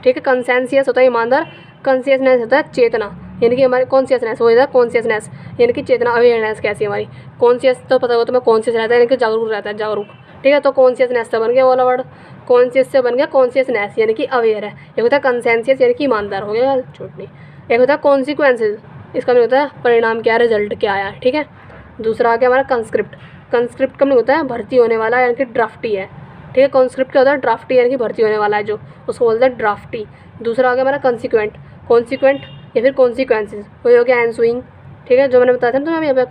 ठीक है, कंसेंसियस होता है ईमानदार, कंसियसनेस होता है चेतना, यानी कि हमारी कॉन्शियसनेस हो जाता है, कॉन्शियसनेस यानी कि चेतना, अवेयरनेस कैसी है हमारी, कॉन्शियस तो पता होगा तुम्हें, कॉन्शियस रहता है यानी कि जागरूक रहता है, जागरूक, ठीक है। तो कॉन्शियसनेस से बन गया वाला वर्ड, कॉन्शियस से बन गया कॉन्शियसनेस यानी कि अवेयर है। एक होता है कंसेंसियस यानी कि ईमानदार, हो गया छूट नहीं। एक होता है कॉन्सिक्वेंसेज, इसका मतलब होता है परिणाम क्या, रिजल्ट क्या आया, ठीक है। दूसरा आ गया हमारा कंस्क्रिप्ट, कंस्क्रिप्ट का मतलब होता है भर्ती होने वाला यानी कि ड्राफ्टी है, ठीक है। कॉन्स्क्रिप्ट क्या होता है, ड्राफ्टी यानी कि भर्ती होने वाला है जो, उसको बोलते हैं ड्राफ्टी। दूसरा आ गया हमारा कंसिक्वेंट, कॉन्सिक्वेंट या फिर कॉन्सिक्वेंसेज, वही हो गया एनसुइंग, ठीक है, जो मैंने बताया था ना तुम्हें यहाँ पे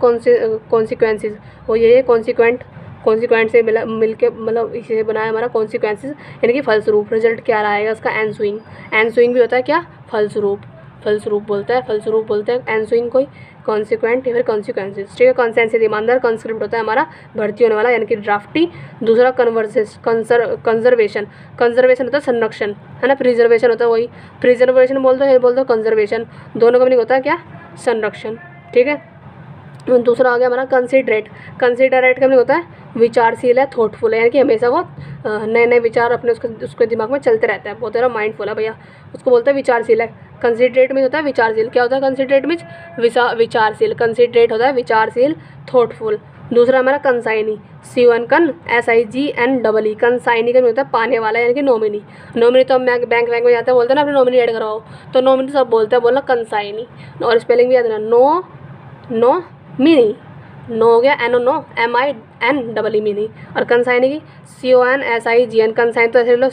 कॉन्सिक्वेंसेज, वो ये कॉन्सिक्वेंट, कॉन्सिक्वेंट से मिल के मतलब इसी से बनाया हमारा कॉन्सिक्वेंसेज यानी कि फलस्वरूप, रिजल्ट क्या आएगा उसका, एनसुइंग, एनसुइंग भी होता है क्या, फलस्वरूप, फलस्वरूप बोलता है, फलस्वरूप बोलते हैं एनसुइंग कोई, कॉन्सिक्वेंट या फिर कॉन्सिक्वेंसेज, ठीक है। कंसेंसियस ईमानदार, कंस्क्रिप्ट होता है हमारा भर्ती होने वाला यानी कि ड्राफ्टी। दूसरा कंजर्वेशन, कंजर्वेशन होता है संरक्षण, है ना, प्रिजर्वेशन होता है वही, प्रिजर्वेशन बोल दो कंजर्वेशन, दोनों का मीनिंग होता है क्या, संरक्षण, ठीक है। दूसरा आ गया हमारा कंसिडरेट, कंसिडरेट का मीनिंग होता है विचारशील है, थॉटफुल है, यानी कि हमेशा वो नए नए विचार अपने उसके दिमाग में चलते रहता है, बहुत ज़्यादा माइंडफुल है भैया, उसको बोलते हैं विचारशील है। कंसिडरेट में होता है विचारशील, क्या होता है कंसिडरेट में, विचारशील, कंसिडरेट होता है विचारशील, थॉटफुल। दूसरा हमारा कंसाइनी, C1 कन SIGNEE, कंसाइनी का होता है पाने वाला यानी कि नॉमिनी, नॉमिनी तो हम बैंक में जाते हैं बोलते हैं ना अपने नॉमिनी ऐड करवाओ, तो नॉमिनी सब बोलते हैं, बोलना कंसाइनी, और स्पेलिंग भी याद रखना, नो मिनी, नो हो गया NO नो MINEE मिनी, और कंसाइनी की CONSIGN, कंसाइन तो ऐसे लो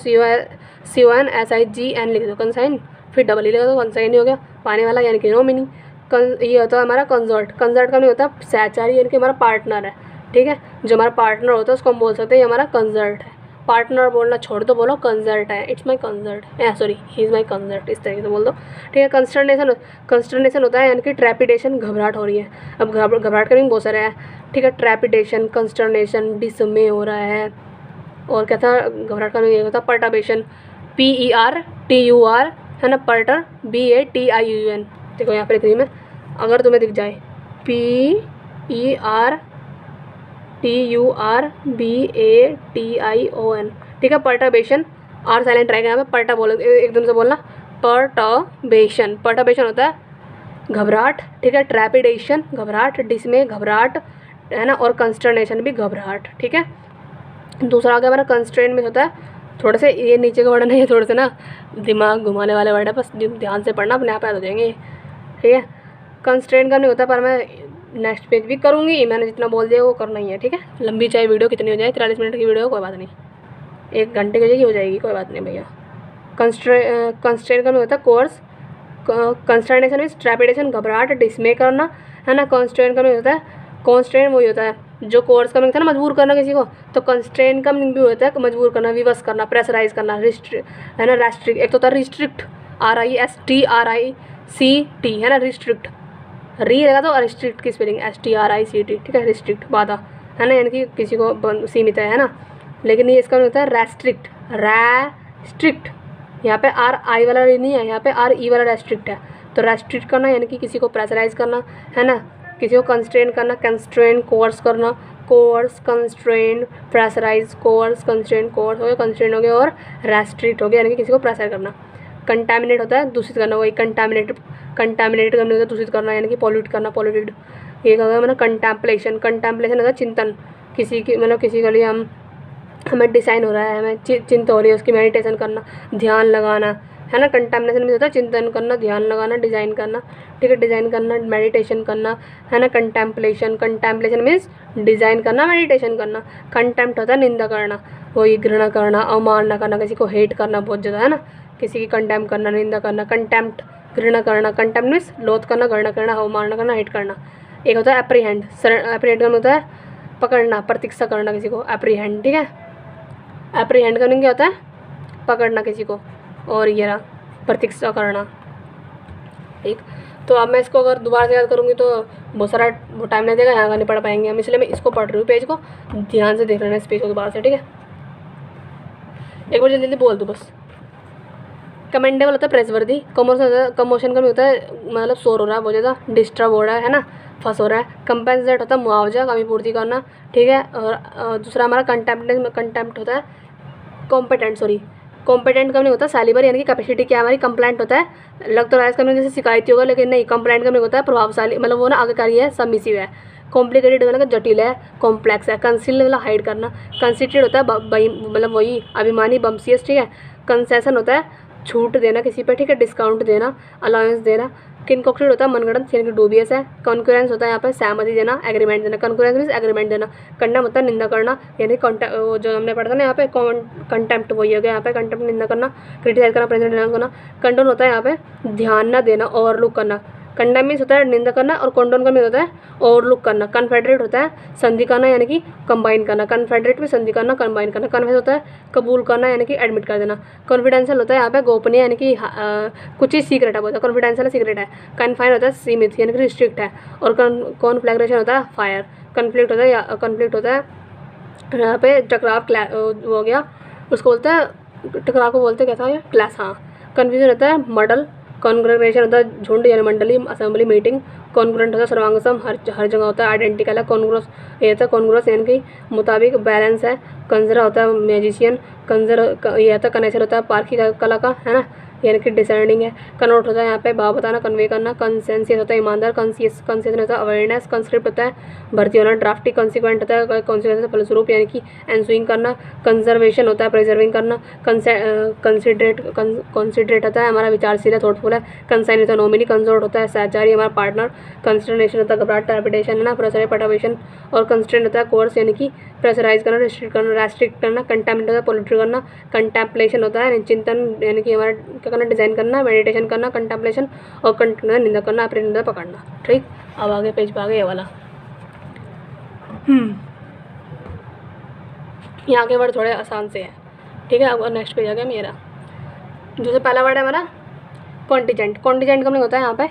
CONSIGN लिख दो, कंसाइन फिर डबल ही लिख दो, कंसाइनी हो गया पाने वाला यानी कि नो मिनी। ये होता है हमारा कंसर्ट, कंसर्ट का नहीं होता सहचारी यानी कि हमारा पार्टनर है, ठीक है, जो हमारा पार्टनर होता है उसको हम बोल सकते हैं ये हमारा कंसर्ट है। पार्टनर बोलना छोड़ दो, बोलो कंसर्ट है, it's my concert, sorry he is my concert, इस तरीके से बोल दो, ठीक है। कंस्टर्नेशन होता है यानी कि ट्रेपिडेशन, घबराहट हो रही है, अब घबराहट का बहुत सारे हैं, ठीक है, ट्रेपिडेशन, कंस्टर्नेशन, डिसमे हो रहा है, और क्या था घबराहट का ये होता है पर्टर्बेशन, PERTUR, है ना, पर्टर BATIUN, देखो यहाँ पर लिख रही मैं, अगर तुम्हें दिख जाए PERTURBATION, ठीक है, पर्टर्बेशन, आर साइलेंट रहेगा यहाँ पे, पर्टा बोलो एकदम से बोलना, पर्टर्बेशन, पर्टर्बेशन होता है घबराहट, ठीक है, ट्रैपिडेशन घबराहट, डिसमे घबराहट, है ना, और कंस्टर्नेशन भी घबराहट, ठीक है। दूसरा आ गया हमारा कंस्ट्रेंट में होता है, थोड़े से ये नीचे का वर्ड नहीं है, थोड़े से ना दिमाग घुमाने वाले वर्ड है, बस ध्यान से पढ़ना, अपने आप याद हो जाएंगे, ठीक है। कंस्ट्रेंट का नहीं होता, पर मैं नेक्स्ट पेज भी करूँगी, मैंने जितना बोल दिया वो करना ही है, ठीक है। लंबी चाहे वीडियो कितनी हो जाए, 43 मिनट की वीडियो कोई बात नहीं, 1 घंटे की जगह हो जाएगी, कोई बात नहीं भैया। कंस्ट्रेंट का नहीं होता कोर्स, कंस्टर्नेशन मीन्स ट्रेपिडेशन घबराहट, डिसमे करना, है ना। कंस्ट्रेंट का नहीं होता है, कॉन्स्ट्रेंट वही होता है जो कोर्स का मीनिंग था ना मजबूर करना किसी को, तो कंस्ट्रेंट का मीनिंग भी होता है मजबूर करना, विवश करना, प्रेशराइज करना, है ना, रेस्ट्रिक्ट, एक तो होता है रिस्ट्रिक्ट, RISTRICT, है ना, रिस्ट्रिक्ट, री रहेगा तो रिस्ट्रिक्ट की स्पेलिंग STRICT, ठीक है, रिस्ट्रिक्ट बाधा, है ना, यानी कि किसी को सीमित है ना। लेकिन ये इसका होता है रेस्ट्रिक्ट, रेस्ट्रिक्ट, यहाँ पे RI वाला नहीं है, यहाँ पे RE वाला रेस्ट्रिक्ट है, तो रेस्ट्रिक्ट करना यानी कि किसी को प्रेशराइज करना, है ना, किसी को कंस्ट्रेन करना, कंस्ट्रेन कोर्स करना, coerce constrain pressurise, coerce constrain coerce हो गया, कंस्ट्रेन हो गया, और रेस्ट्रिक्ट हो गया यानी कि किसी को प्रेशर करना। कंटामिनेट होता है दूषित करना, वही कंटामिनेट कंटामिनेट करना होता है दूषित करना, यानी कि पॉल्यूट करना, पॉल्यूटेड। ये क्या होगा मतलब कंटेम्पलेशन, कंटेम्पलेशन होता है चिंतन, किसी की मतलब किसी के लिए हमें डिसाइन हो रहा है, हमें चिंता हो रही है उसकी, मेडिटेशन करना, ध्यान लगाना, है ना। कंटेम्पलेशन में होता है चिंतन करना, ध्यान लगाना, डिज़ाइन करना, ठीक है, डिज़ाइन करना, मेडिटेशन करना, है ना। कंटेम्पलेशन, कंटेम्पलेशन मीन्स डिज़ाइन करना, मेडिटेशन करना। कंटेम्प्ट होता है निंदा करना, वही घृणा करना, अवमानना करना, किसी को हेट करना बहुत ज़्यादा, है ना, किसी की कंटेम्प करना, निंदा करना, कंटेम्प्ट घृणा करना, कंटेम्प्ट मीन्स लोथ करना, घृणा करना, अवमानना करना, हेट करना। एक होता है एप्रीहेंड, एप्रीहेंड का होता है पकड़ना, प्रतीक्षा करना किसी को, एप्रीहेंड, ठीक है। एप्रीहेंड करने क्या होता है पकड़ना किसी को, और ये रहा प्रतीक्षा करना, ठीक। तो अब मैं इसको अगर दोबारा से याद करूँगी तो बहुत सारा टाइम नहीं देगा, यहाँ का नहीं पढ़ पाएंगे हम, इसलिए मैं इसको पढ़ रही हूँ, पेज को ध्यान से देख लेना इस पेज को दोबारा से, ठीक है। एक बार जल्दी जल्दी बोल दो बस। कमेंडेबल होता है प्रेसवर्दी, कमोशन का भी होता है मतलब शोर हो रहा है बहुत ज़्यादा, डिस्टर्ब हो रहा है ना, फंस हो रहा है। कंपेंसेट होता है मुआवजा, कमी पूर्ति करना, ठीक है। और दूसरा हमारा कंटेम्प्ट होता है कॉम्पिटेंट, सॉरी कॉम्पिटेंट का नहीं होता सैलिबर, यानी कि कैपेसिटी क्या हमारी। कंप्लेंट होता है लग तो रहा है इसका जैसे शिकायती होगा, लेकिन नहीं, कंप्लेंट का नहीं होता है प्रभावशाली, मतलब वो ना आज्ञाकारी है, सबमिसिव है। कॉम्प्लिकेटेड मतलब जटिल है, कॉम्प्लेक्स है। कंसील मतलब हाइड करना। कंसिटेड होता है मतलब वही अभिमानी, बम्सियस, ठीक है। कंसेशन होता है छूट देना किसी पर, ठीक है, डिस्काउंट देना, अलाउंस देना। किनकॉक्टेड होता है मनगढ़ंत, यानी कि डूबियस है। कॉन्क्रेंस होता है यहाँ पर सहमति देना, एग्रीमेंट देना। कॉन्क्रेंस मीन्स एग्रीमेंट देना। कंडेम होता है निंदा करना, यानी जो हमने पढ़ा था ना यहाँ पे कंटेम्प्ट, वही हो गया यहाँ पे कंटेम्प्ट, निंदा करना, क्रिटिसाइज करना, प्रेजेंट करना। कंडोन होता है यहाँ पे ध्यान न देना, ओवरलुक करना। कंडेम मीन्स होता है निंदा करना, और कंडोन का मीन होता है ओवरलुक करना। कन्फेडरेट होता है संधि करना, यानी कि कंबाइन करना। कन्फेडरेट में संधि करना, कंबाइन करना। कन्फेस होता है कबूल करना, यानी कि एडमिट कर देना। कॉन्फिडेंशियल होता है यहाँ पे गोपनीय, यानी कि कुछ चीज़ सीक्रेट है, बोलता है कॉन्फिडेंशियल सीक्रेट है। कन्फाइन होता है सीमित, यानी कि रिस्ट्रिक्ट है। और कॉन्फ्लैग्रेशन होता है फायर। कन्फ्लिक्ट होता है यहाँ पे टकराव, हो गया उसको बोलते हैं, टकराव को बोलते हैं क्या था ये, क्लास, हाँ। कन्फ्यूजन होता है मॉडल। कॉन्ग्रेगेशन होता है झुंड, यानी मंडली, असेंबली, मीटिंग। कॉन्ग्रुएंट होता है सर्वांगसम, हर जगह होता है। आइडेंटिकल है। कॉन्ग्रुअस ये होता है कॉन्ग्रुअस, यानी कि मुताबिक, बैलेंस है। कंजरा होता है मैजिशियन। ये होता है कनेक्शन होता है पारखी कला का, है ना, यानी कि डिसर्निंग है। कनोट होता है यहाँ पे भाव बताना, कन्वे करना। कंसेंसियस होता है ईमानदार। कंसेशन होता है अवेयरनेस। कंस्क्रिप्ट होता है भर्ती होना। ड्राफ्टिंग कॉन्सिक्वेंट होता है कॉन्सिक्वेंस फलस्वरूप, यानी कि एंसुइंग करना। कंजर्वेशन होता है प्रिजर्विंग करना। कंसिडरेट होता है हमारा विचारशील है, थॉटफुल है। कंसाइन होता है नॉमिनी। कंसोर्ट होता है सहचारी, हमारा पार्टनर। कंस्टर्नेशन होता है घबराहट, टर्पिडेशन, है ना, प्रेशर, पटावेशन। और कंस्ट्रेंट होता है कोर्स, यानी कि प्रेशराइज करना, रेस्ट्रिक्ट करना। कंटेम्प्ट होता है पोलिट्री करना। कंटेम्पलेशन होता है चिंतन, यानी कि हमारा क्या करना, डिज़ाइन करना, मेडिटेशन करना। कंटेम्पलेशन और कंटेम्प्ट निंदा करना, अपनी निंदा पकड़ना, ठीक। अब आगे पेज पे आगे ये वाला, यहाँ के वर्ड थोड़े आसान से हैं, ठीक है। अब नेक्स्ट पेज आ गया मेरा। जो पहला वर्ड है हमारा कॉन्टिजेंट। कॉन्टिजेंट का मतलब होता है यहाँ पे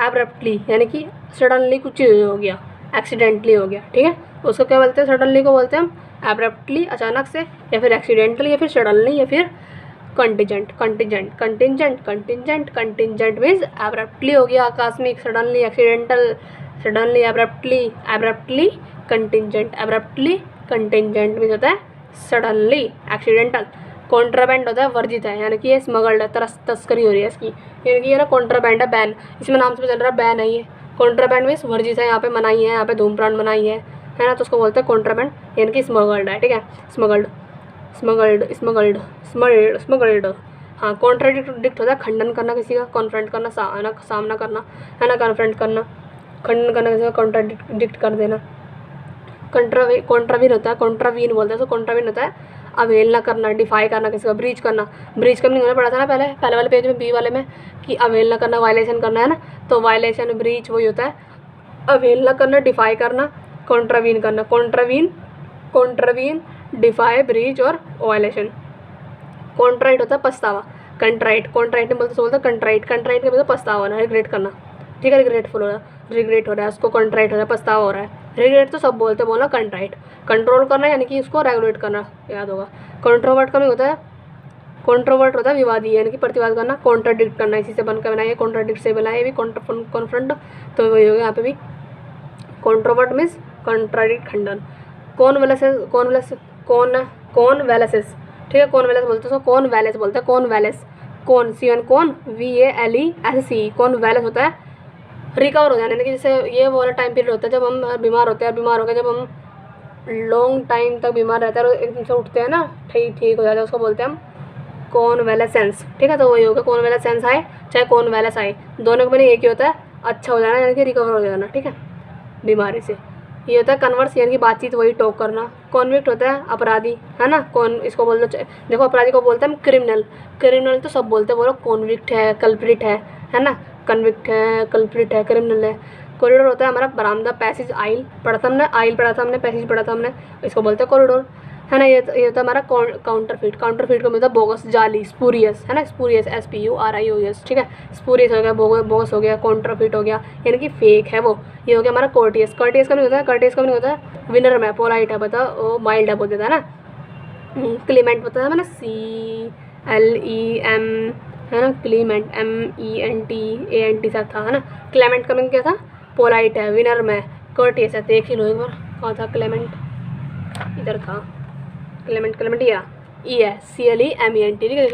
एब्रप्टली, यानी कि सडनली कुछ हो गया, एक्सीडेंटली हो गया, ठीक है। उसको क्या बोलते हैं, सडनली को बोलते हैं हम एब्रप्टली, अचानक से, या फिर एक्सीडेंटली, या फिर सडनली, या फिर कंटिजेंट। कंटिजेंट मीन्स एब्रप्टली हो गया, आकस्मिक, suddenly, accidental, suddenly, abruptly, contingent means होता है सडनली, एक्सीडेंटल। कॉन्ट्राबैंड होता है वर्जित है, यानी कि ये स्मगल्ड है, तस्करी हो रही है इसकी, यानी कि ये ना कॉन्ट्राबैंड है, बैन, इसमें नाम से चल रहा है बैन है ये। कॉन्ट्राबैंड मीन्स वर्जित है, यहाँ पे मनाही है, यहाँ पे धूम्रपान मनाही है ना, तो उसको बोलते हैं कॉन्ट्राबैंड, यानी कि स्मगल्ड है, ठीक है। स्मगल्ड। हाँ, कॉन्ट्राडिक्ट होता है खंडन करना किसी का, कॉन्फ्रंट करना, सामना करना, है ना, कन्फ्रंट करना, खंडन करना किसी का, कॉन्ट्राडिक्ट कर देना। कॉन्ट्रावीन होता है, कॉन्ट्रावीन बोलते हैं, तो कॉन्ट्रावीन होता है अवेलना करना, डिफाई करना किसी का, ब्रीच करना। ब्रीच का नहीं पढ़ा था ना पहले वाले पेज में, बी वाले में, कि अवेलना करना, वायलेशन करना, है ना, तो वायलेशन, ब्रीच वही होता है अवेलना करना, डिफाई करना, कॉन्ट्रावीन करना। कॉन्ट्रावीन, डिफाई, ब्रीच और वायलेशन। कॉन्ट्राइट होता है पछतावा, कंट्राइट नहीं बोलते कंट्राइट का मतलब पछतावा होना, रिग्रेट करना, ठीक है। रिग्रेट हो रहा है उसको, कॉन्ट्राइट हो रहा है, पछतावा हो रहा है। रिग्रेट तो सब बोलते, बोला कंट्राइट। कंट्रोल करना, यानी कि उसको रेगुलेट करना, याद होगा। कंट्रोवर्ट का नहीं होता है, कंट्रोवर्ट होता है विवादी, यानी कि प्रतिवाद करना, कॉन्ट्राडिक्ट करना, इसी से बनकर बनाइए, कॉन्ट्राडिक्ट से बनाए भी, कॉन्फ्रंट, तो वही हो गया यहाँ पे भी। कंट्रोवर्ट मीन्स कंट्राडिक्ट, खंडन। कॉनवेलेसेस, ठीक है, कॉनवेलेस बोलते हैं, कॉनवेलेस कौन, CON कौन, VALESC कौन वैलेंस होता है रिकवर हो जाने, यानी कि जैसे ये वो वाला टाइम पीरियड होता है जब हम बीमार होते हैं, बीमार हो गए जब हम लॉन्ग टाइम तक बीमार रहता है और एकदम से उठते हैं ना, ठीक हो जाता है, उसको बोलते हैं हम कॉन्वेलेसेंस। ठीक है, तो वही होगा कॉन्वेलेसेंस आए चाहे कॉन्वेलेस आए, दोनों का मीनिंग एक ही होता है, अच्छा हो जाना यानी कि रिकवर हो जाना। ठीक है, बीमारी से। ये होता है कन्वर्स यानी कि बातचीत, वही टॉक करना। कॉन्विक्ट होता है अपराधी, है ना, कौन इसको बोलते हैं, देखो अपराधी को बोलते हैं हम क्रिमिनल, क्रिमिनल तो सब बोलते हैं, बोलो कॉन्विक्ट है, कल्प्रिट है ना, कन्विक्ट है, कल्प्रिट है, क्रिमिनल है। कॉरिडोर होता है हमारा बरामदा, पैसेज, आइल पढ़ा था हमने, आइल पढ़ा था हमने, पैसेज पढ़ा था हमने, इसको बोलते हैं कॉरिडोर, है ना। ये होता है हमारा काउंटरफीट, काउंटरफीट को मिलता है बोगस, जाली, स्पूरियस, है ना, स्पूरियस, SPURIOUS। ठीक है, स्पूरियस हो गया, बोगस हो गया, काउंटरफीट हो गया यानी कि फेक है वो। ये हो गया हमारा कोर्टियस, कोर्टियस का नहीं होता है, कोर्टियस का नहीं होता है विनर में, पोलाइट है, बता वो माइल्ड है बोल देता है ना। क्लीमेंट बताया मैंने, CLEM, है ना, क्लीमेंट, MENT सा था, है ना। क्लेमेंट का मीनिंग क्या था, पोलाइट है, विनर में, कोर्टियस है। देख ही लो एक बार कहाँ था क्लेमेंट, इधर था क्लेमेंट या ई है, CLEMENT। ठीक है,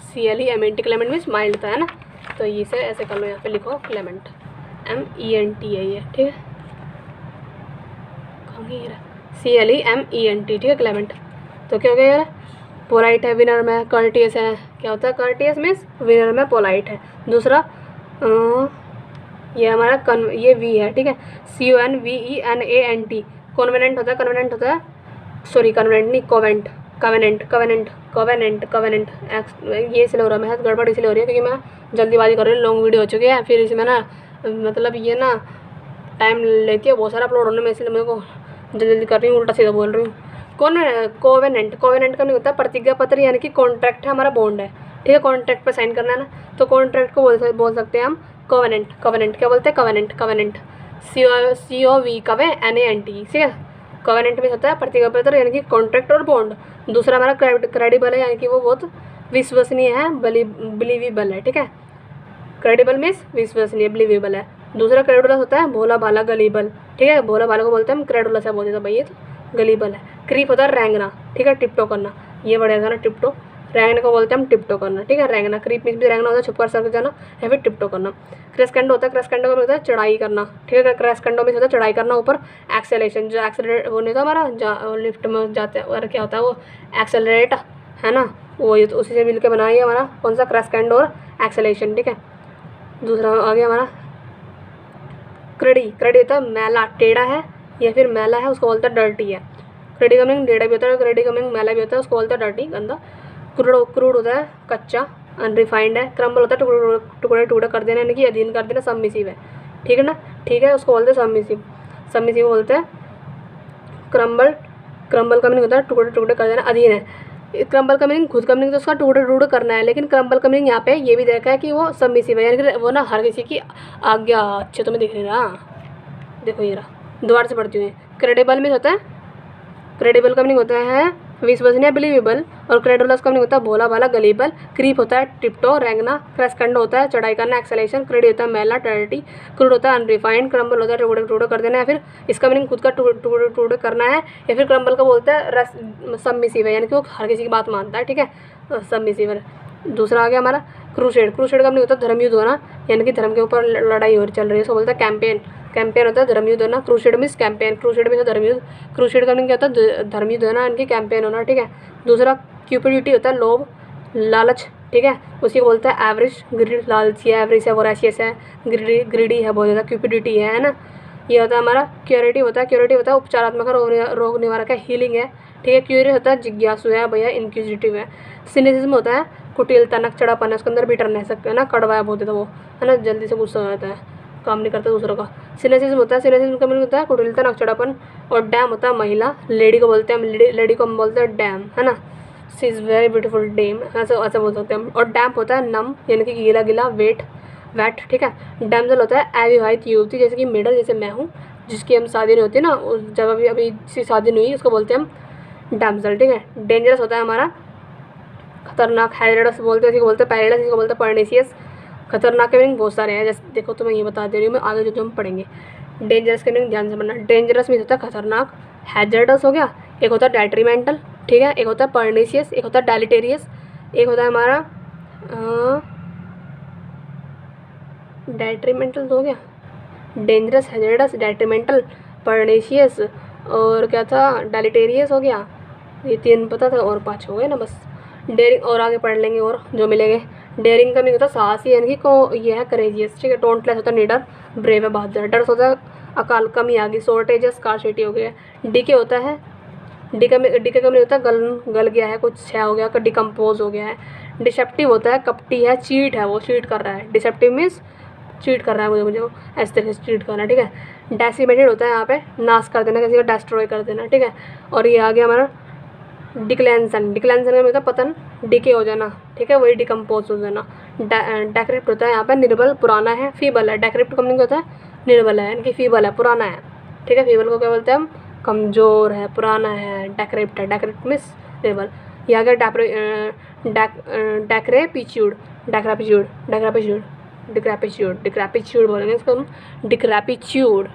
CLEMENT, क्लेमेंट मीन्स माइल्ड था, है ना, तो इसे ऐसे कर लो, यहाँ पे लिखो क्लेमेंट, MENT है ये। ठीक है, कहाँ गई ये, CLEMENT। ठीक है, क्लेमेंट। तो क्या हो गया यार, पोलाइट है, विनर में, कर्टियस है। क्या होता है कर्टियस मीन्स विनर में, पोलाइट है। दूसरा ये हमारा ये V है। ठीक है, CONVENANT, कॉन्वेनेंट होता है, कन्वेनेंट होता है, सॉरी कन्वेनेंट नहीं, कोवेंट, कवेनेंट। ये इसलिए हो रहा है, मैं गड़बड़ इसलिए हो रही है क्योंकि मैं जल्दीबाजी कर रही हूँ, लॉन्ग वीडियो हो चुकी है, फिर इसमें ना मतलब ये ना टाइम लेती है बहुत सारा अपलोड होने में, इसलिए मेरे को जल्दी कर रही हूँ, उल्टा सीधा बोल रही हूँ। कोवेनेंट का नहीं होता प्रतिज्ञा पत्र यानी कि कॉन्ट्रैक्ट है, हमारा बॉन्ड है। ठीक है, कॉन्ट्रैक्ट पे साइन करना है ना, तो कॉन्ट्रैक्ट को बोल सकते हैं हम कवेनेंट। क्या बोलते हैं, कवेनेंट, COV कवे NANT। ठीक है, कवेनेंट में होता है प्रतिज्ञा पत्र यानी कि कॉन्ट्रैक्ट और बॉन्ड। दूसरा हमारा क्रेडिबल है यानी कि वो बहुत विश्वसनीय है, बिलीवेबल है। ठीक है, क्रेडिबल मीन्स विश्वसनीय, बिलीवेबल है। दूसरा क्रेडुलस होता है भोला भाला गलीबल। ठीक है, भोला भाला को बोलते हैं हम क्रेडुलस है, बोलते थे भाई, ये तो गलीबल है। क्रीप होता है रेंगना। ठीक है, टिपटो करना, ये बढ़िया था ना, टिपटो, रेंगने को बोलते हैं हम टिपटो करना। ठीक है, रेंगना, क्रीप मीन्स भी रेंगना होता है, छुप कर सर जाना, या फिर टिपटो करना। क्रेस्केंडो होता है, क्रेस्केंडो का होता है चढ़ाई करना। ठीक है, क्रेस्केंडो में होता है चढ़ाई करना ऊपर। एक्सेलेरेशन, जो एक्सेलरेट वो नहीं था हमारा लिफ्ट में जाते हैं, और क्या होता है वो एक्सेलरेट, है ना, वो तो उसी से मिलकर बनाया है हमारा कौन सा, क्रेस्केंडो और एक्सेलेरेशन। ठीक है, दूसरा आ गया हमारा क्रेडी होता है मैला, टेढ़ा है या फिर मैला है, उसको बोलता है डर्टी है। क्रेडी का मीनिंग टेढ़ा भी होता है, क्रेडी का मीनिंग मैला भी होता है, उसको बोलता है डर्टी, गंदा। क्रूड होता है कच्चा, अनरिफाइंड है। क्रम्बल होता है टुकड़े कर देना यानी कि अधीन कर देना, सबमिसिव है। ठीक है ना, ठीक है, उसको बोलते हैं सबमिसिव बोलते हैं। क्रम्बल का मीनिंग होता है टुकड़े कर देना, अधीन है। क्रम्बल का मीनिंग खुद का मीनिंग तो उसका टुकड़े करना है, लेकिन क्रम्बल का मीनिंग यहाँ पे ये भी देखा है कि वो सबमिसिव है, यानी कि वो ना हर किसी की आज्ञा। अच्छे तो मैं दिख रहा, देखो ये रहा, दोबारा से पढ़ती हूँ। क्रेडिबल में होता है, क्रेडिबल का मीनिंग होता है विश्वसनीय, बिलीवेबल, और क्रेडुलस का मीनिंग होता है भोला भाला गलीबल। क्रीप होता है टिपटो, रेंगना। क्रेस्केंडो होता है चढ़ाई करना, एक्सेलेरेशन। क्रेडी होता है मैला, डर्टी। क्रूड होता है अनरिफाइंड। क्रम्बल होता है टुकड़े कर देना, या फिर इसका मीनिंग खुद का टुकड़े करना है, या फिर क्रम्बल का बोलता है सबमिसिव है, यानी कि वो हर किसी की बात मानता है। ठीक है, सबमिसिव है। दूसरा आ गया हमारा क्रूसेड का मीनिंग होता है धर्मयुद्ध होना, यानी कि धर्म के ऊपर लड़ाई हो चल रही है, उसको बोलता है कैंपेन होता है धर्मयुद्ध होना। Crusade means campaign, crusade means धर्मयुद्ध। क्रूसेड का मीनिंग क्या होता है, धर्मयुद्ध होना, इनकी कैंपेन होना। ठीक है, दूसरा क्यूपिडिटी होता है लोभ, लालच। ठीक है, उसी को बोलता है एवरेज, ग्रीड, लालची है, एवरेज है, वोरेशियस है, ग्रीडी है, बहुत ज़्यादा क्यूपिडिटी है ना। ये होता है हमारा क्यूरेटिव होता है उपचारात्मक रोग निवारक है, हीलिंग है। ठीक है, क्यूरियस होता है जिज्ञासु है भैया, इनक्विजिटिव है। सिनिसिज्म होता है कुटिलता, नकचढ़ापन है, उसके अंदर बिटरनेस है ना, कड़वा है बहुत ज़्यादा वो, है ना, जल्दी से गुस्सा हो जाता है, काम नहीं करता दूसरों का। सिनेसिज्म होता है, सिनेसिज्म का मीनिंग होता है कुटिलता, नकचढ़ापन। और डैम होता है महिला, लेडी को बोलते हैं हम, लेडी को हम बोलते हैं डैम, है ना, सी इज़ वेरी ब्यूटीफुल डैम, ऐसा बोल सकते हैं हम। और डैम्प होता है नम, यानी कि गीला, वेट। ठीक है, डैमजल होता है अविवाहित युवती, जैसे कि मेडल, जैसे मैं हूँ, जिसकी हम शादी नहीं होती ना, जब अभी जिसकी शादी नहीं हुई उसको बोलते हैं हम डैमजल। ठीक है, डेंजरस होता है हमारा खतरनाक, हैजर्डस बोलते हैं, इसी को बोलते हैं पैराडाइस, इसको बोलते हैं परनीसियस। खतरनाक के मीनिंग बहुत सारे हैं, जैसे देखो तो मैं ये बता दे रही हूँ, मैं आगे जो हम पढ़ेंगे। डेंजरस के मीनिंग ध्यान से पढ़ना। डेंजरस मीन्स होता है खतरनाक, हैजर्डस हो गया, एक होता है डेट्रीमेंटल। ठीक है, एक होता है परनीसियस, एक होता है डेलिटेरियस, एक होता है हमारा डेट्रीमेंटल तो हो गया, डेंजरस, हैजर्डस, डेट्रीमेंटल, परनीशियस, और क्या था, डेलिटेरियस हो गया, ये 3 पता था और 5 हो गए ना बस। डेयरिंग और आगे पढ़ लेंगे और जो मिलेंगे। डेयरिंग का मीनिंग होता है साहसी, यानी कि को ये है करेजियस, ठीक है। टोंटलेस होता है निडर, ब्रेव है बहादुर, डर होता है अकाल, कमी आ गई, शॉर्टेज है, स्कार्सिटी हो गया। डीके होता है, डीके का मीनिंग होता है गल गया है, कुछ क्षय हो गया, डिकम्पोज हो गया है। डिसेप्टिव होता है कपटी है, चीट है, वो चीट कर रहा है। डिसेप्टिव मीन्स चीट कर रहा है, मुझे वो ऐसे तरीके से चीट करना है, ठीक है। डेसिमेटेड होता है यहाँ पे नाश कर देना, किसी को डिस्ट्रॉय कर देना, ठीक है। और ये आ गया हमारा डिक्लेंसन, डिक्लेंसन का मतलब पतन, डिके हो जाना, ठीक है, वही डिकम्पोज हो जाना। डेक्रिप्ट होता है यहाँ पे निर्बल, पुराना है, फीबल है। डेक्रिप्ट का मीनिंग होता है निर्बल है, यानी कि फीबल है, पुराना है, ठीक है। फीबल को क्या बोलते हैं हम, कमज़ोर है, पुराना है। डेक्रिप्ट है, डेक्रिप्ट मीन्स निर्बल। ये आ गया डेक्रेपिच्यूड, डेक्रापिच्यूड, डेक्रापिच्यूड, डिक्रेपिच्यूड, डिक्रेपिच्यूड बोलेंगे इसको हम, डिक्रेपिच्यूड।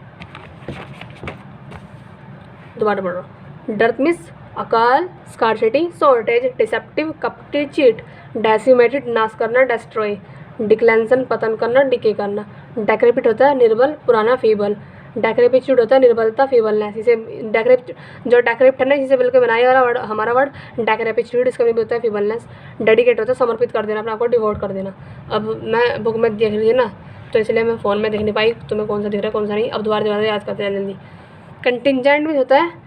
दोबारा पढ़ रहा हूँ। डर्थ मीन्स अकाल, स्कार्सिटी, शॉर्टेज, डिसेप्टिव, कपटी, चीट। डेसिमेटेड नाश करना, डिस्ट्रॉय। डिक्लेंसन पतन करना, डिके करना। डेक्रेपिट होता है निर्बल, पुराना, फीबल। डेक्रेपिच्यूड होता है निर्बलता, फीबलनेस। इसे जो डेक्रेप्ट है ना, इसे बिल्कुल बनाया वाला वर्ड, हमारा वर्ड डेक्रेपिच्यूड, इसका भी होता है फीबलनेस। डेडिकेट होता है समर्पित कर देना, अपने आप को डिवोट कर देना। अब मैं बुक में देख रही है ना, तो इसलिए मैं फ़ोन में देख नहीं पाई तुम्हें कौन सा दिख रहा है कौन सा नहीं। अब दोबारा याद करते हैं जल्दी। कंटिजेंट भी होता है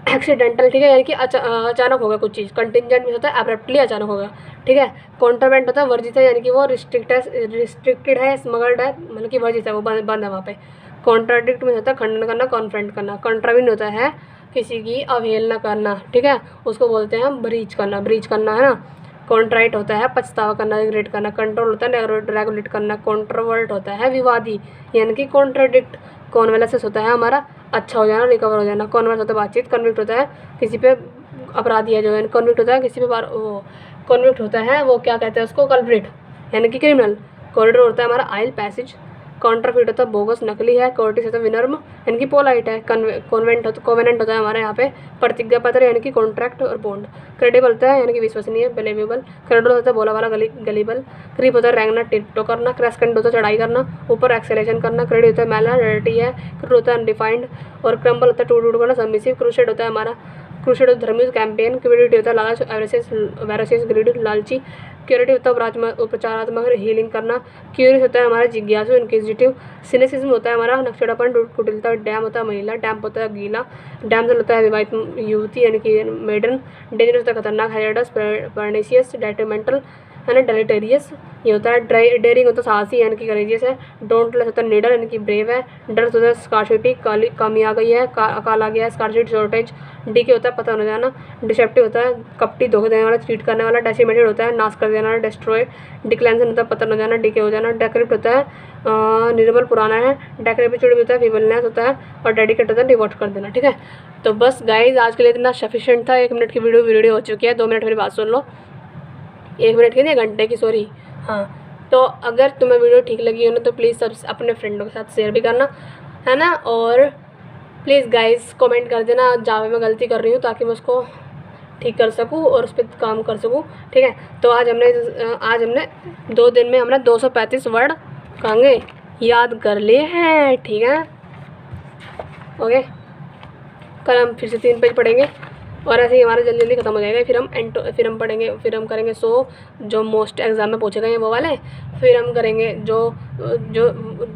एक्सीडेंटल, ठीक है, यानी कि अचानक होगा कुछ चीज़। कंटिजेंट में होता है एब्रप्टली, अचानक होगा, ठीक है। कॉन्ट्रावेंट होता है वर्जित है, यानी कि वो रिस्ट्रिक्टेड है, स्मगल्ड है, मतलब कि वर्जित है, वो बंद है वहाँ पे। कॉन्ट्राडिक्ट में होता है खंडन करना, कॉन्फ्रंट करना। कॉन्ट्राविन होता है किसी की अवहेलना करना, ठीक है, उसको बोलते हैं हम ब्रीच करना, ब्रीच करना है ना। कॉन्ट्राइट होता है पछतावा करना, रिग्रेट करना। कंट्रोल होता है रेगुलेट करना। कॉन्ट्रोवर्ट होता है विवादी, यानी कि कॉन्ट्राडिक्ट। कॉन्वेलेसिस होता है हमारा अच्छा हो जाना, रिकवर हो जाना। कॉन्वर्स होता है बातचीत। कन्विक्ट होता है किसी पे अपराधी है जो है, कन्विक्ट होता है किसी पे कन्विक्ट होता है वो क्या कहते हैं उसको, कल्प्रिट, यानी कि क्रिमिनल। कॉरिडोर होता है हमारा आइल, पैसेज। कॉन्ट्राफिट होता है बोगस, नकली है। कोर्टिस होता है विनम्र, यानी कि पोलाइट है। कोवेनेंट होता है हमारे यहाँ पे प्रतिज्ञा पत्र, यानी कि कॉन्ट्रैक्ट और बॉन्ड। क्रेडिबल होता है यानी कि विश्वसनीय, बिलीवेबल। क्रेडिबल होता है बोला वाला, गलीबल। क्रीप होता है रेंगना, टिप्टो करना। क्रेस्केंड होता है चढ़ाई करना, ऊपर एक्सेलेशन करना। क्रेडिट होता है मैला, रेडिटी है। क्रूड होता है अनडिफाइंड। और क्रम्बल होता है टूट टूट करना, सबमिसिव। क्रूसेड होता है हमारा, क्रूसेड धर्मी कैंपेन। क्यूरिटी होता है लालच, वेरासियस, ग्रीड, लालची। क्यूरिटी होता है उपचारात्मक, हीलिंग करना। क्यूरियस होता है हमारा जिज्ञासु, इंक्विजिटिव। सिनेसिज्म होता है हमारा नक्शेड़ापन, कुटिलता। डैम होता है महिला, डैम्प होता है गीला। डैम्सल होता है विवाहित युवती, यानी कि मेडन। डेंजरस होता है खतरनाक, हैजर्डस, परनीशियस, डेट्रीमेंटल है ना, डेलिटेरियस। ये होता है डेयरिंग होता है साहसी, यानी कि करेजियस है। डोंटलेस होता है निडर, यानी कि ब्रेव है। डर्थ होता है स्कार्सिटी, कमी आ गई है, अकाल आ गया है, स्कार्सिटी, शॉर्टेज। डीके होता है पता हो जाना। डिसेप्टिव होता है कपटी, धोखे देने वाला, चीट करने वाला। डेसिमेटेड होता है नाश कर देने वाला, डिस्ट्रॉय। डिक्लेंसन होता है पतन हो जाना, डीके हो जाना। डेक्रिप्ट होता है निर्बल, पुराना है। डेक्रेपिच्यूड होता है फीबलनेस होता है। और डेडिकेट होता है डिवोट कर देना, ठीक है। तो बस गाइज आज के लिए इतना सफिशिएंट था। 1 मिनट की वीडियो हो चुकी है। 2 मिनट मेरी बात सुन लो। 1 मिनट की नहीं, घंटे की, सॉरी। हाँ, तो अगर तुम्हें वीडियो ठीक लगी हो ना, तो प्लीज़ सब अपने फ्रेंडों के साथ शेयर भी करना, है ना। और प्लीज़ गाइस कमेंट कर देना जहाँ मैं गलती कर रही हूँ, ताकि मैं उसको ठीक कर सकूँ और उस पर काम कर सकूँ, ठीक है। तो आज हमने 2 दिन में हमने 235 वर्ड कहेंगे याद कर लिए हैं, ठीक है। ओके, कल हम फिर से 3 पेज पढ़ेंगे और ऐसे ही हमारा जल्दी जल्दी ख़त्म हो जाएगा। फिर हम पढ़ेंगे, फिर हम करेंगे 100 जो मोस्ट एग्ज़ाम में पूछे गए हैं वो वाले। फिर हम करेंगे जो जो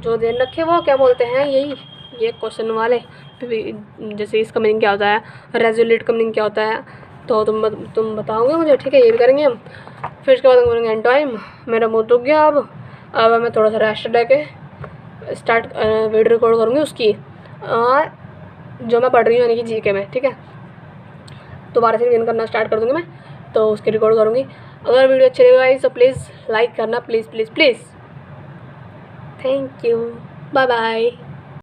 जो देन रखे वो क्या बोलते हैं, ये क्वेश्चन वाले। जैसे इसका मीनिंग क्या होता है, रेजोल्यूट का मीनिंग क्या होता है, तो तुम बताओगे मुझे, ठीक है। ये भी करेंगे हम। फिर उसके बाद हम करेंगे एंड टाइम। मेरा मुँह दुख गया अब मैं थोड़ा सा रेस्ट लेके स्टार्ट वीडियो रिकॉर्ड करूँगी उसकी, जो मैं पढ़ रही हूँ यानी कि जीके में, ठीक है। दोबारा से रिवीजन करना स्टार्ट कर दूँगी मैं, तो उसकी रिकॉर्ड करूँगी। अगर वीडियो अच्छी लगी तो प्लीज़ लाइक करना, please please please. Thank you, bye bye.